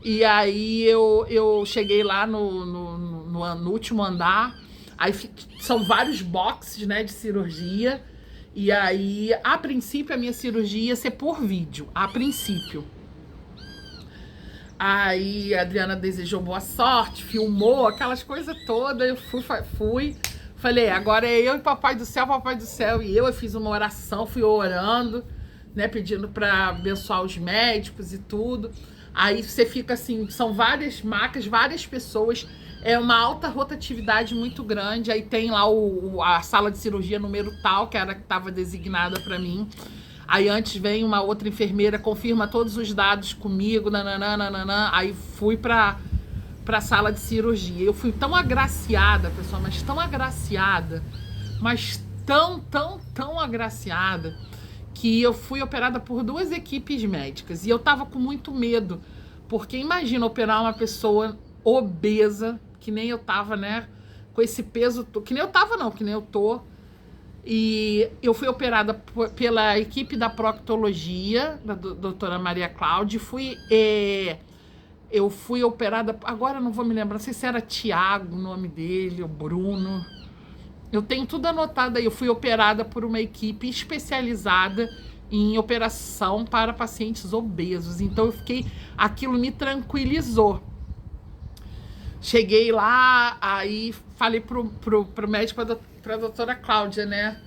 E aí eu cheguei lá no último andar. Aí são vários boxes, né, de cirurgia. E aí, a princípio, a minha cirurgia ia ser por vídeo. A princípio. Aí a Adriana desejou boa sorte, filmou, aquelas coisas todas. Eu fui. Falei, agora é eu e Papai do Céu. E eu fiz uma oração, fui orando, né, pedindo para abençoar os médicos e tudo. Aí você fica assim, são várias macas, várias pessoas. É uma alta rotatividade muito grande. Aí tem lá a sala de cirurgia número tal, que era que estava designada para mim. Aí antes vem uma outra enfermeira, confirma todos os dados comigo, nananana, aí fui pra sala de cirurgia. Eu fui tão agraciada, pessoal, mas tão agraciada, mas tão agraciada, que eu fui operada por 2 equipes médicas. E eu tava com muito medo, porque imagina operar uma pessoa obesa, que nem eu tava, né? Com esse peso, que nem eu tava não, que nem eu tô. E eu fui operada pela equipe da proctologia, da doutora Maria Cláudia. Eu fui operada, agora eu não vou me lembrar, não sei se era Tiago o nome dele, ou Bruno. Eu tenho tudo anotado aí. Eu fui operada por uma equipe especializada em operação para pacientes obesos. Então eu fiquei, aquilo me tranquilizou. Cheguei lá, aí falei pro médico, pra doutora Cláudia, né?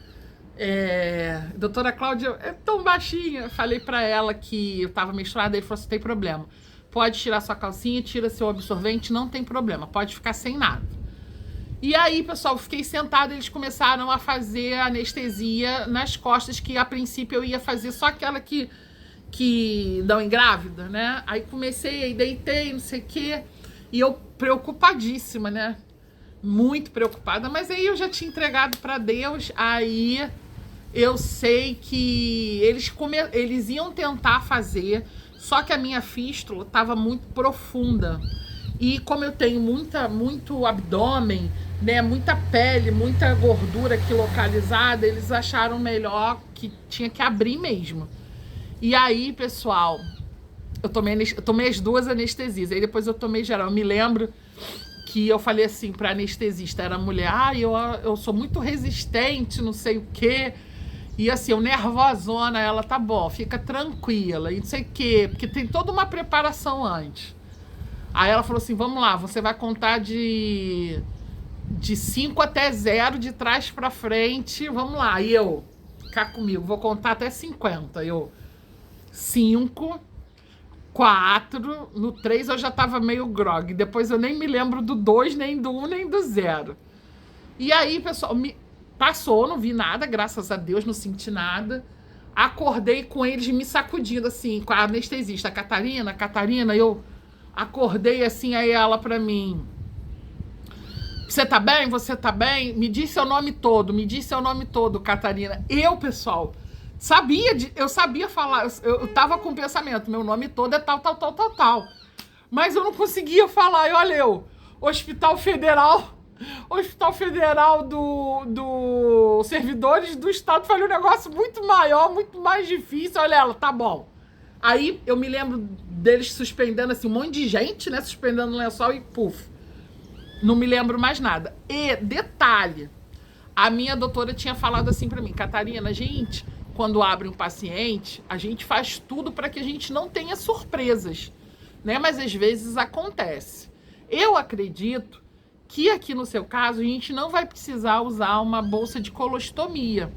Doutora Cláudia é tão baixinha. Falei pra ela que eu tava menstruada, ele falou assim, tem problema. Pode tirar sua calcinha, tira seu absorvente, não tem problema, pode ficar sem nada. E aí, pessoal, fiquei sentada, eles começaram a fazer anestesia nas costas, que a princípio eu ia fazer só aquela que dão em grávida, né? Aí comecei, aí deitei, não sei o quê, e eu preocupadíssima, né? Muito preocupada, mas aí eu já tinha entregado para Deus, aí eu sei que eles iam tentar fazer, só que a minha fístula estava muito profunda. E como eu tenho muito abdômen, né, muita pele, muita gordura aqui localizada, eles acharam melhor que tinha que abrir mesmo. E aí, pessoal, eu tomei as 2 anestesias, aí depois eu tomei geral. Eu me lembro que eu falei assim pra anestesista, era mulher, eu sou muito resistente, não sei o quê. E assim, eu nervosona, ela, tá bom, fica tranquila, e não sei o quê, porque tem toda uma preparação antes. Aí ela falou assim, vamos lá, você vai contar de 5 até 0, de trás pra frente, vamos lá. E eu, cá comigo, vou contar até 50. Eu, 5, 4, no 3 eu já tava meio grog. Depois eu nem me lembro do 2, nem do 1, nem do 0. E aí, pessoal, passou, não vi nada, graças a Deus, não senti nada. Acordei com eles me sacudindo, assim, com a anestesista, Catarina, eu acordei assim, aí ela pra mim, você tá bem? Você tá bem? Me diz seu nome todo, Catarina. Eu, pessoal, eu sabia falar, eu tava com o pensamento, meu nome todo é tal, mas eu não conseguia falar. E olha eu, Hospital Federal do Servidores do Estado, falei um negócio muito maior, muito mais difícil. Olha ela, tá bom. Aí eu me lembro deles suspendendo assim, um monte de gente, né, suspendendo o lençol e puf. Não me lembro mais nada. E detalhe, a minha doutora tinha falado assim pra mim, Catarina, quando abre um paciente, a gente faz tudo para que a gente não tenha surpresas, né? Mas às vezes acontece. Eu acredito que aqui no seu caso a gente não vai precisar usar uma bolsa de colostomia.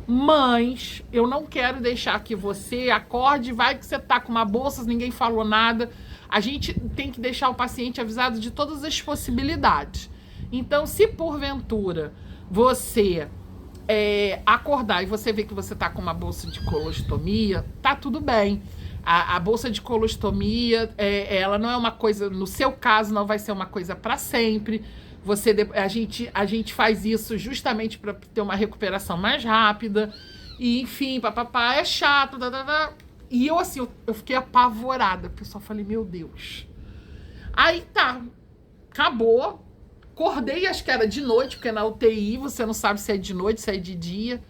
Mas eu não quero deixar que você acorde, vai que você tá com uma bolsa, ninguém falou nada. A gente tem que deixar o paciente avisado de todas as possibilidades. Então, se porventura você acordar e você ver que você tá com uma bolsa de colostomia, tá tudo bem. A bolsa de colostomia, ela não é uma coisa, no seu caso, não vai ser uma coisa para sempre. A gente faz isso justamente para ter uma recuperação mais rápida. E, enfim, papapá, é chato. E eu, assim, eu fiquei apavorada. O pessoal, falei, meu Deus. Aí tá, acabou. Acordei, acho que era de noite, porque na UTI você não sabe se é de noite, se é de dia.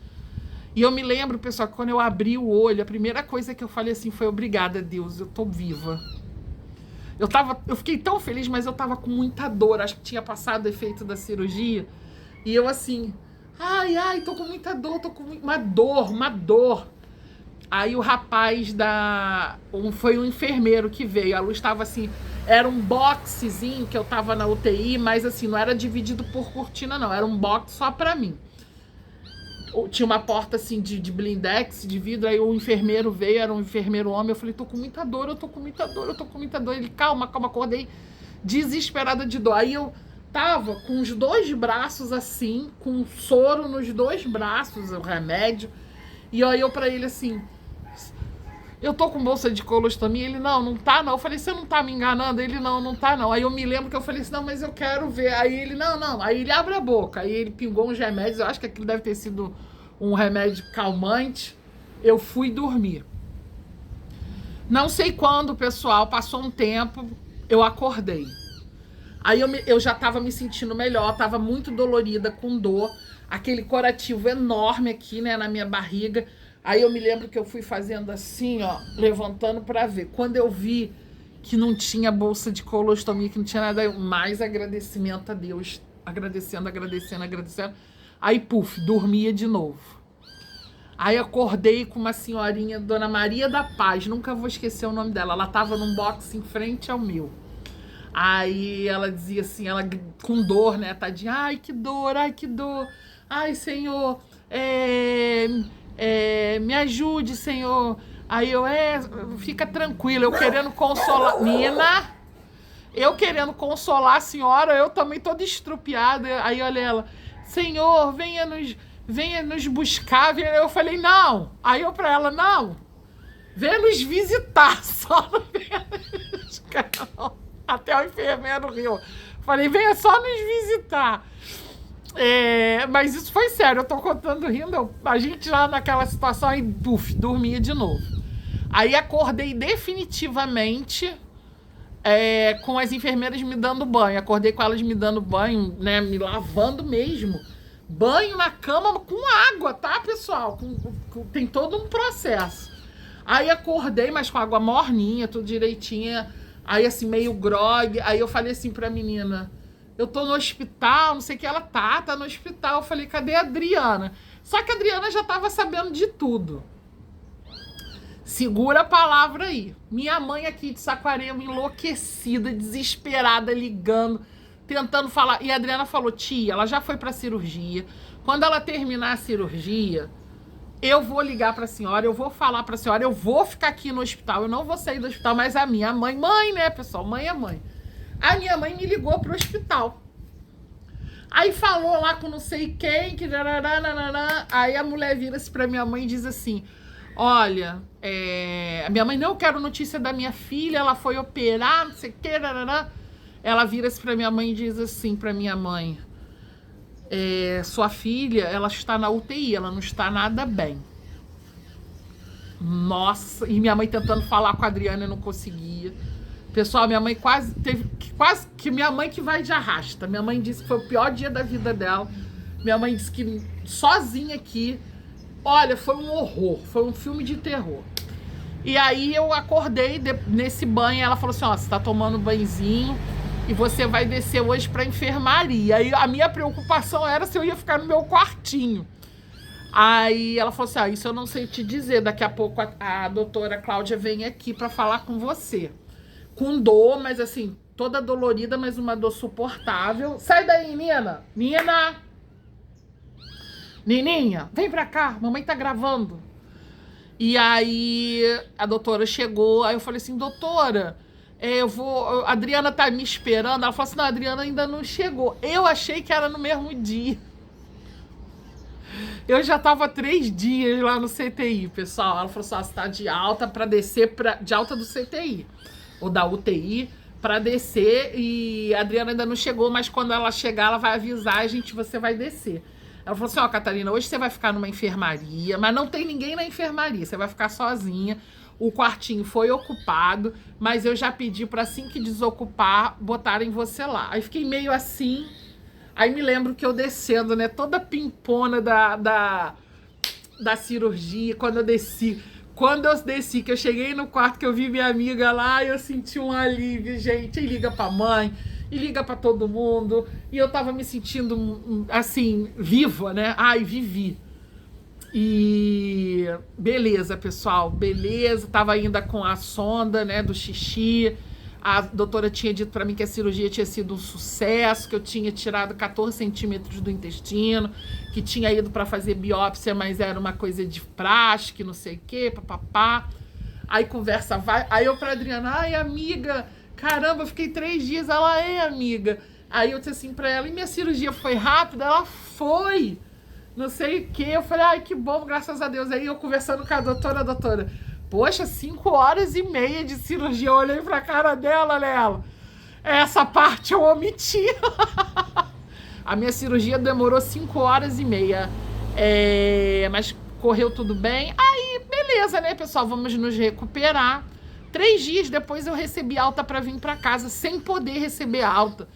E eu me lembro, pessoal, que quando eu abri o olho, a primeira coisa que eu falei assim foi, obrigada, Deus, eu tô viva. Eu fiquei tão feliz, mas eu tava com muita dor, acho que tinha passado o efeito da cirurgia. E eu assim, tô com muita dor, tô com uma dor. Aí o rapaz foi um enfermeiro que veio, a luz estava assim, era um boxezinho que eu tava na UTI, mas assim, não era dividido por cortina não, era um box só pra mim. Tinha uma porta assim de blindex, de vidro, aí o enfermeiro veio, era um enfermeiro homem, eu falei, tô com muita dor. Ele, calma, acordei desesperada de dor. Aí eu tava com os 2 braços assim, com soro nos 2 braços, o remédio, E aí eu pra ele assim, eu tô com bolsa de colostomia? Ele, não tá não. Eu falei, você não tá me enganando? Ele, não tá não. Aí eu me lembro que eu falei assim, não, mas eu quero ver. Aí ele, não. Aí ele abre a boca. Aí ele pingou uns remédios, eu acho que aquilo deve ter sido um remédio calmante. Eu fui dormir. Não sei quando, pessoal, passou um tempo, eu acordei. Aí eu já tava me sentindo melhor, tava muito dolorida, com dor. Aquele corativo enorme aqui, né, na minha barriga. Aí eu me lembro que eu fui fazendo assim, ó, levantando pra ver. Quando eu vi que não tinha bolsa de colostomia, que não tinha nada, mais agradecimento a Deus. Agradecendo. Aí, puf, dormia de novo. Aí acordei com uma senhorinha, Dona Maria da Paz, nunca vou esquecer o nome dela. Ela tava num box em frente ao meu. Aí ela dizia assim, ela com dor, né, tadinha, ai que dor, ai Senhor, me ajude, Senhor. Aí eu, fica tranquila, eu querendo consolar, Nina, eu querendo consolar a senhora, eu também toda estrupiada. Aí olha ela, Senhor, venha nos buscar. Eu falei, não. Aí eu pra ela, não, venha nos visitar, só não venha nos buscar, não. Até o enfermeiro riu. Falei, venha só nos visitar. Mas isso foi sério, eu tô contando rindo. A gente já naquela situação e puf, dormia de novo. Aí acordei definitivamente com as enfermeiras me dando banho. Acordei com elas me dando banho, né? Me lavando mesmo. Banho na cama com água, tá, pessoal? Tem todo um processo. Aí acordei, mas com água morninha, tudo direitinha. Aí assim, meio grogue. Aí eu falei assim pra menina, eu tô no hospital, não sei o que. Ela tá no hospital. Eu falei, cadê a Adriana? Só que a Adriana já tava sabendo de tudo. Segura a palavra aí. Minha mãe aqui de Saquarema, enlouquecida, desesperada, ligando, tentando falar. E a Adriana falou, tia, ela já foi pra cirurgia. Quando ela terminar a cirurgia, eu vou ligar pra senhora, eu vou falar pra senhora, eu vou ficar aqui no hospital, eu não vou sair do hospital, mas a minha mãe, né, pessoal? Mãe é mãe. A minha mãe me ligou pro hospital. Aí falou lá com não sei quem, que... Aí a mulher vira-se pra minha mãe e diz assim, olha, a minha mãe, não quero notícia da minha filha, ela foi operar, não sei o que, ela vira-se pra minha mãe e diz assim pra minha mãe, sua filha, ela está na UTI, ela não está nada bem. Nossa, e minha mãe tentando falar com a Adriana e não conseguia. Pessoal, minha mãe quase que minha mãe que vai de arrasta. Minha mãe disse que foi o pior dia da vida dela. Minha mãe disse que sozinha aqui, olha, foi um horror, foi um filme de terror. E aí eu acordei nesse banho, ela falou assim, ó, você tá tomando banhozinho e você vai descer hoje pra enfermaria. Aí a minha preocupação era se eu ia ficar no meu quartinho. Aí ela falou assim, isso eu não sei te dizer, daqui a pouco a doutora Cláudia vem aqui pra falar com você. Com dor, mas assim, toda dolorida, mas uma dor suportável. Sai daí, Nina! Nininha, vem pra cá, mamãe tá gravando. E aí a doutora chegou, aí eu falei assim, doutora, a Adriana tá me esperando. Ela falou assim, não, a Adriana ainda não chegou. Eu achei que era no mesmo dia. Eu já tava 3 dias lá no CTI, pessoal. Ela falou assim, você tá de alta pra descer, de alta do CTI, ou da UTI, pra descer, e a Adriana ainda não chegou, mas quando ela chegar, ela vai avisar, você vai descer. Ela falou assim, ó, Catarina, hoje você vai ficar numa enfermaria, mas não tem ninguém na enfermaria, você vai ficar sozinha. O quartinho foi ocupado, mas eu já pedi para assim que desocupar, botarem você lá. Aí fiquei meio assim, aí me lembro que eu descendo, né, toda pimpona da cirurgia, quando eu desci, que eu cheguei no quarto, que eu vi minha amiga lá, eu senti um alívio, gente. E liga pra mãe, e liga pra todo mundo. E eu tava me sentindo, assim, viva, né? Ai, vivi. E beleza, pessoal, beleza. Tava ainda com a sonda, né, do xixi. A doutora tinha dito pra mim que a cirurgia tinha sido um sucesso, que eu tinha tirado 14 centímetros do intestino, que tinha ido pra fazer biópsia, mas era uma coisa de praxe, que não sei o quê, papapá. Aí conversa vai. Aí eu pra Adriana, ai, amiga, caramba, eu fiquei 3 dias. Ela, amiga. Aí eu disse assim pra ela, e minha cirurgia foi rápida? Ela, foi. não sei o que. Eu falei, ai, que bom, graças a Deus. Aí eu conversando com a doutora, poxa, 5 horas e meia de cirurgia. Eu olhei pra cara dela, Lela. Essa parte eu omiti. A minha cirurgia demorou 5 horas e meia. Mas correu tudo bem. Aí, beleza, né, pessoal? Vamos nos recuperar. 3 dias depois eu recebi alta para vir para casa, sem poder receber alta.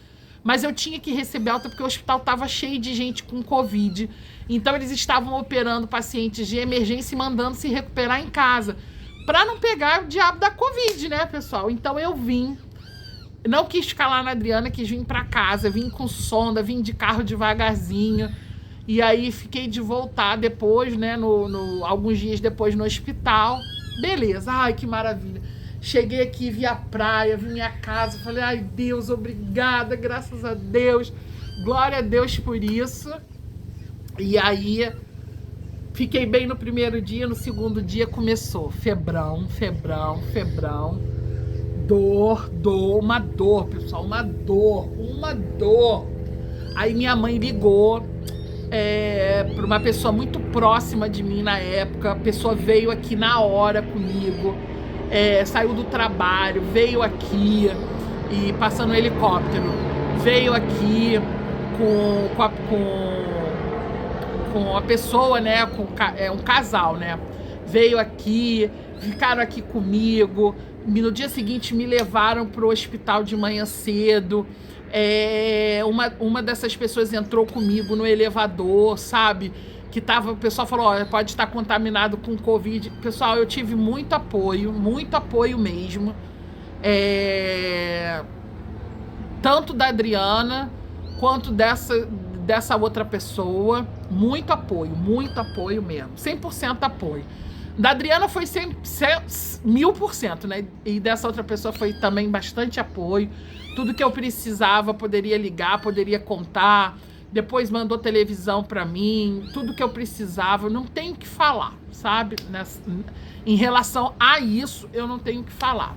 Mas eu tinha que receber alta porque o hospital estava cheio de gente com Covid. Então eles estavam operando pacientes de emergência e mandando se recuperar em casa. Para não pegar o diabo da Covid, né, pessoal? Então eu vim. Não quis ficar lá na Adriana, quis vir para casa. Vim com sonda, vim de carro devagarzinho. E aí fiquei de voltar depois, né, alguns dias depois no hospital. Beleza, ai que maravilha. Cheguei aqui, vi a praia, vi minha casa, falei, ai Deus, obrigada, graças a Deus, glória a Deus por isso. E aí, fiquei bem no primeiro dia, no segundo dia começou febrão, dor, uma dor, pessoal, uma dor. Aí minha mãe ligou para uma pessoa muito próxima de mim na época, a pessoa veio aqui na hora comigo. Saiu do trabalho, veio aqui e passando um helicóptero, veio aqui com a pessoa, né, um casal, né, veio aqui, ficaram aqui comigo, no dia seguinte me levaram pro hospital de manhã cedo. Uma dessas pessoas entrou comigo no elevador, sabe? Que o pessoal falou, ó, pode estar contaminado com Covid. Pessoal, eu tive muito apoio mesmo. Tanto da Adriana quanto dessa outra pessoa. Muito apoio mesmo. 100% apoio. Da Adriana foi 1000%, né? E dessa outra pessoa foi também bastante apoio. Tudo que eu precisava, poderia ligar, poderia contar. Depois mandou televisão pra mim, tudo que eu precisava, eu não tenho o que falar, sabe? Em relação a isso, eu não tenho o que falar.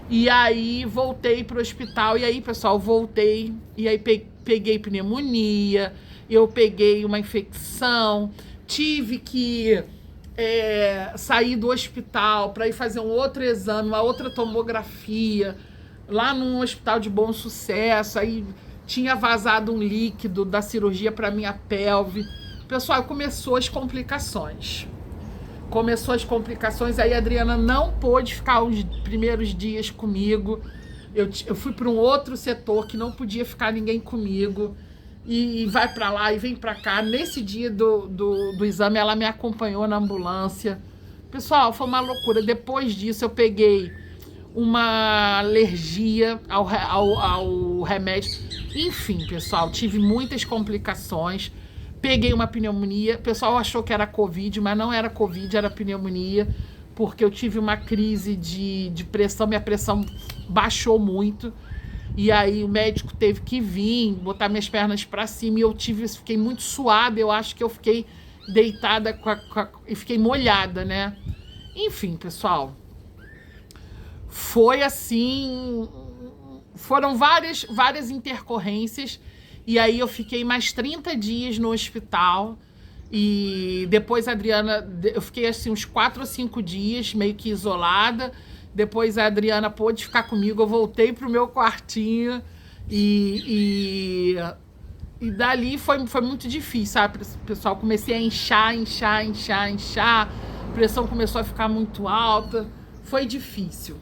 E aí voltei pro hospital, e aí, pessoal, voltei, e aí peguei pneumonia, eu peguei uma infecção, tive que sair do hospital para ir fazer um outro exame, uma outra tomografia, lá num hospital de Bom Sucesso, aí tinha vazado um líquido da cirurgia para minha pelve. Pessoal, começou as complicações. Aí a Adriana não pôde ficar os primeiros dias comigo. Eu fui para um outro setor que não podia ficar ninguém comigo. E vai para lá e vem para cá. Nesse dia do exame, ela me acompanhou na ambulância. Pessoal, foi uma loucura. Depois disso, eu peguei uma alergia ao remédio. Enfim, pessoal, tive muitas complicações. Peguei uma pneumonia. O pessoal achou que era Covid, mas não era Covid, era pneumonia. Porque eu tive uma crise de pressão, minha pressão baixou muito. E aí o médico teve que vir, botar minhas pernas para cima. E fiquei muito suada. Eu acho que eu fiquei deitada e fiquei molhada, né? Enfim, pessoal. Foi assim, foram várias intercorrências, e aí eu fiquei mais 30 dias no hospital, e depois a Adriana, eu fiquei assim uns 4 ou 5 dias meio que isolada. Depois a Adriana pôde ficar comigo, eu voltei pro meu quartinho, e dali foi muito difícil, sabe, pessoal? Comecei a inchar, a pressão começou a ficar muito alta, foi difícil.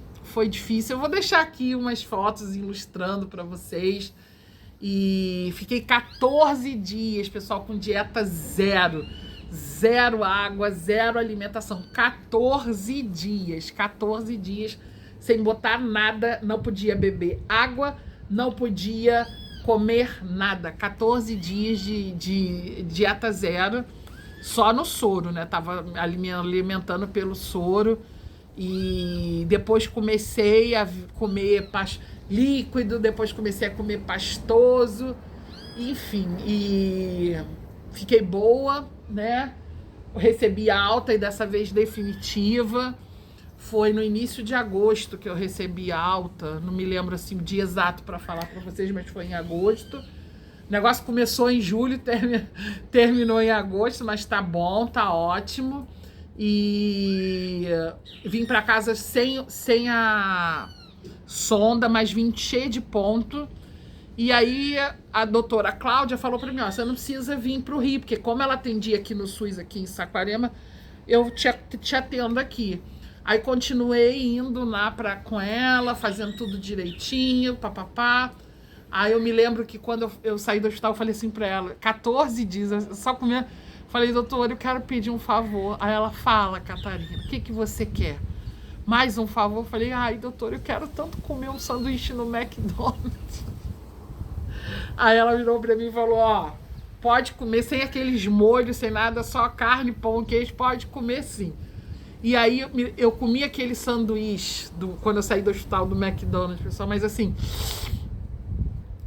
Eu vou deixar aqui umas fotos ilustrando para vocês. E fiquei 14 dias, pessoal, com dieta zero. Zero água, zero alimentação. 14 dias sem botar nada. Não podia beber água, não podia comer nada. 14 dias de dieta zero, só no soro, né? Tava me alimentando pelo soro. E depois comecei a comer líquido, depois comecei a comer pastoso, enfim, e fiquei boa, né? Recebi alta e dessa vez definitiva. Foi no início de agosto que eu recebi alta, não me lembro assim o dia exato para falar para vocês, mas foi em agosto. O negócio começou em julho, terminou em agosto, mas tá bom, tá ótimo. E vim para casa sem a sonda, mas vim cheia de ponto. E aí a doutora Cláudia falou para mim, ó, você não precisa vir para o Rio, porque como ela atendia aqui no SUS, aqui em Saquarema, eu te atendo aqui. Aí continuei indo lá com ela, fazendo tudo direitinho, papapá. Aí eu me lembro que quando eu saí do hospital, eu falei assim para ela, 14 dias, eu só comia. Falei, doutora, eu quero pedir um favor. Aí ela fala, Catarina, o que você quer? Mais um favor? Eu falei, ai, doutora, eu quero tanto comer um sanduíche no McDonald's. Aí ela virou pra mim e falou, ó, pode comer sem aqueles molhos, sem nada, só carne, pão, queijo, pode comer sim. E aí eu comi aquele sanduíche quando eu saí do hospital do McDonald's, pessoal, mas assim,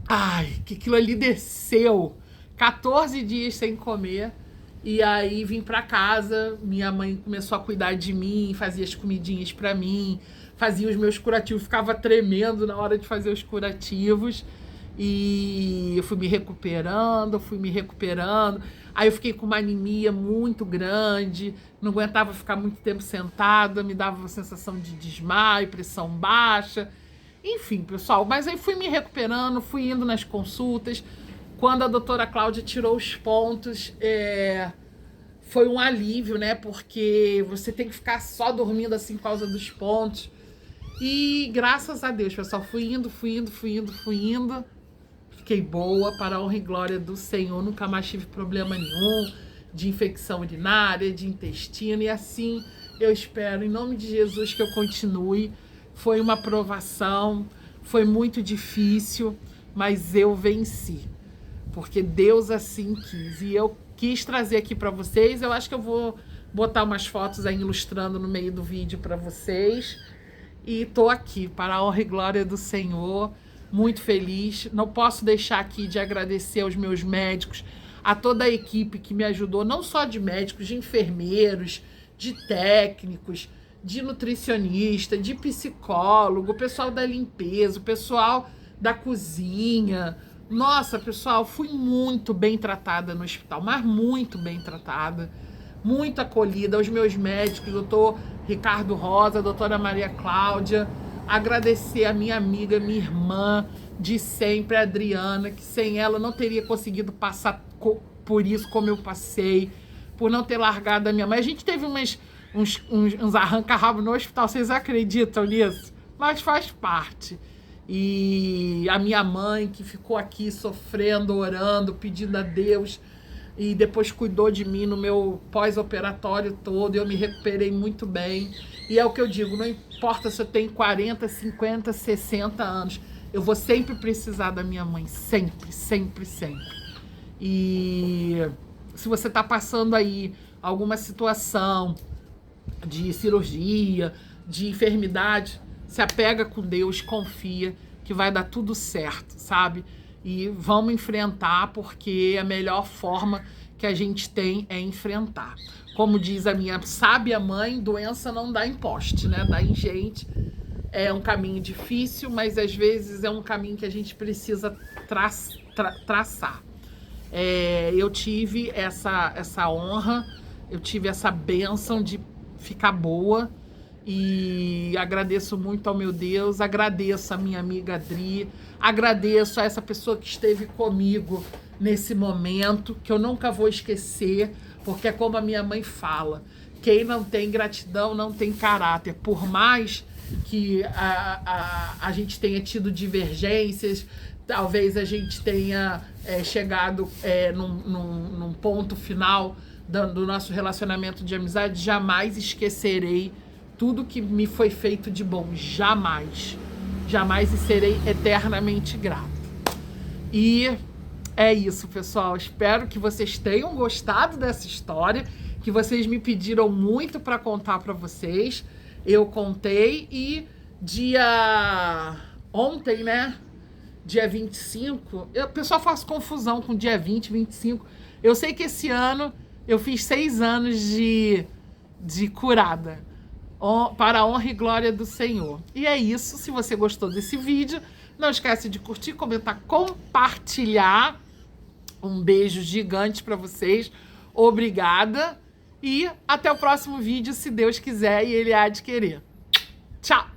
ai, que aquilo ali desceu. 14 dias sem comer. E aí vim pra casa, minha mãe começou a cuidar de mim, fazia as comidinhas pra mim, fazia os meus curativos, ficava tremendo na hora de fazer os curativos. E eu fui me recuperando. Aí eu fiquei com uma anemia muito grande, não aguentava ficar muito tempo sentada, me dava uma sensação de desmaio, pressão baixa. Enfim, pessoal, mas aí fui me recuperando, fui indo nas consultas. Quando a doutora Cláudia tirou os pontos, foi um alívio, né? Porque você tem que ficar só dormindo assim por causa dos pontos. E graças a Deus, pessoal, fui indo. Fiquei boa, para a honra e glória do Senhor. Nunca mais tive problema nenhum de infecção urinária, de intestino. E assim eu espero, em nome de Jesus, que eu continue. Foi uma provação, foi muito difícil, mas eu venci. Porque Deus assim quis. E eu quis trazer aqui para vocês. Eu acho que eu vou botar umas fotos aí ilustrando no meio do vídeo para vocês. E tô aqui, para a honra e glória do Senhor. Muito feliz. Não posso deixar aqui de agradecer aos meus médicos, a toda a equipe que me ajudou, não só de médicos, de enfermeiros, de técnicos, de nutricionista, de psicólogo, o pessoal da limpeza, o pessoal da cozinha. Nossa, pessoal, fui muito bem tratada no hospital, mas muito bem tratada, muito acolhida. Os meus médicos, doutor Ricardo Rosa, doutora Maria Cláudia. Agradecer a minha amiga, minha irmã de sempre, a Adriana, que sem ela eu não teria conseguido passar por isso como eu passei, por não ter largado a minha mãe. A gente teve uns arranca-rabo no hospital, vocês acreditam nisso? Mas faz parte. E a minha mãe, que ficou aqui sofrendo, orando, pedindo a Deus, e depois cuidou de mim no meu pós-operatório todo, eu me recuperei muito bem. E é o que eu digo, não importa se eu tenho 40, 50, 60 anos, eu vou sempre precisar da minha mãe, sempre, sempre, sempre. E se você está passando aí alguma situação de cirurgia, de enfermidade, se apega com Deus, confia que vai dar tudo certo, sabe? E vamos enfrentar, porque a melhor forma que a gente tem é enfrentar. Como diz a minha sábia mãe, doença não dá em poste, né? Dá em gente. É um caminho difícil, mas às vezes é um caminho que a gente precisa traçar. Eu tive essa honra, eu tive essa bênção de ficar boa. E agradeço muito ao meu Deus, agradeço a minha amiga Adri, agradeço a essa pessoa que esteve comigo nesse momento, que eu nunca vou esquecer, porque é como a minha mãe fala, quem não tem gratidão não tem caráter. Por mais que a gente tenha tido divergências, talvez a gente tenha chegado num ponto final do nosso relacionamento de amizade, jamais esquecerei tudo que me foi feito de bom, jamais, jamais, e serei eternamente grata. E é isso, pessoal, espero que vocês tenham gostado dessa história, que vocês me pediram muito para contar para vocês. Eu contei e ontem, né, dia 25, o pessoal faz confusão com dia 20, 25, eu sei que esse ano eu fiz 6 anos de curada, para a honra e glória do Senhor. E é isso. Se você gostou desse vídeo, não esquece de curtir, comentar, compartilhar. Um beijo gigante para vocês. Obrigada. E até o próximo vídeo, se Deus quiser e Ele há de querer. Tchau!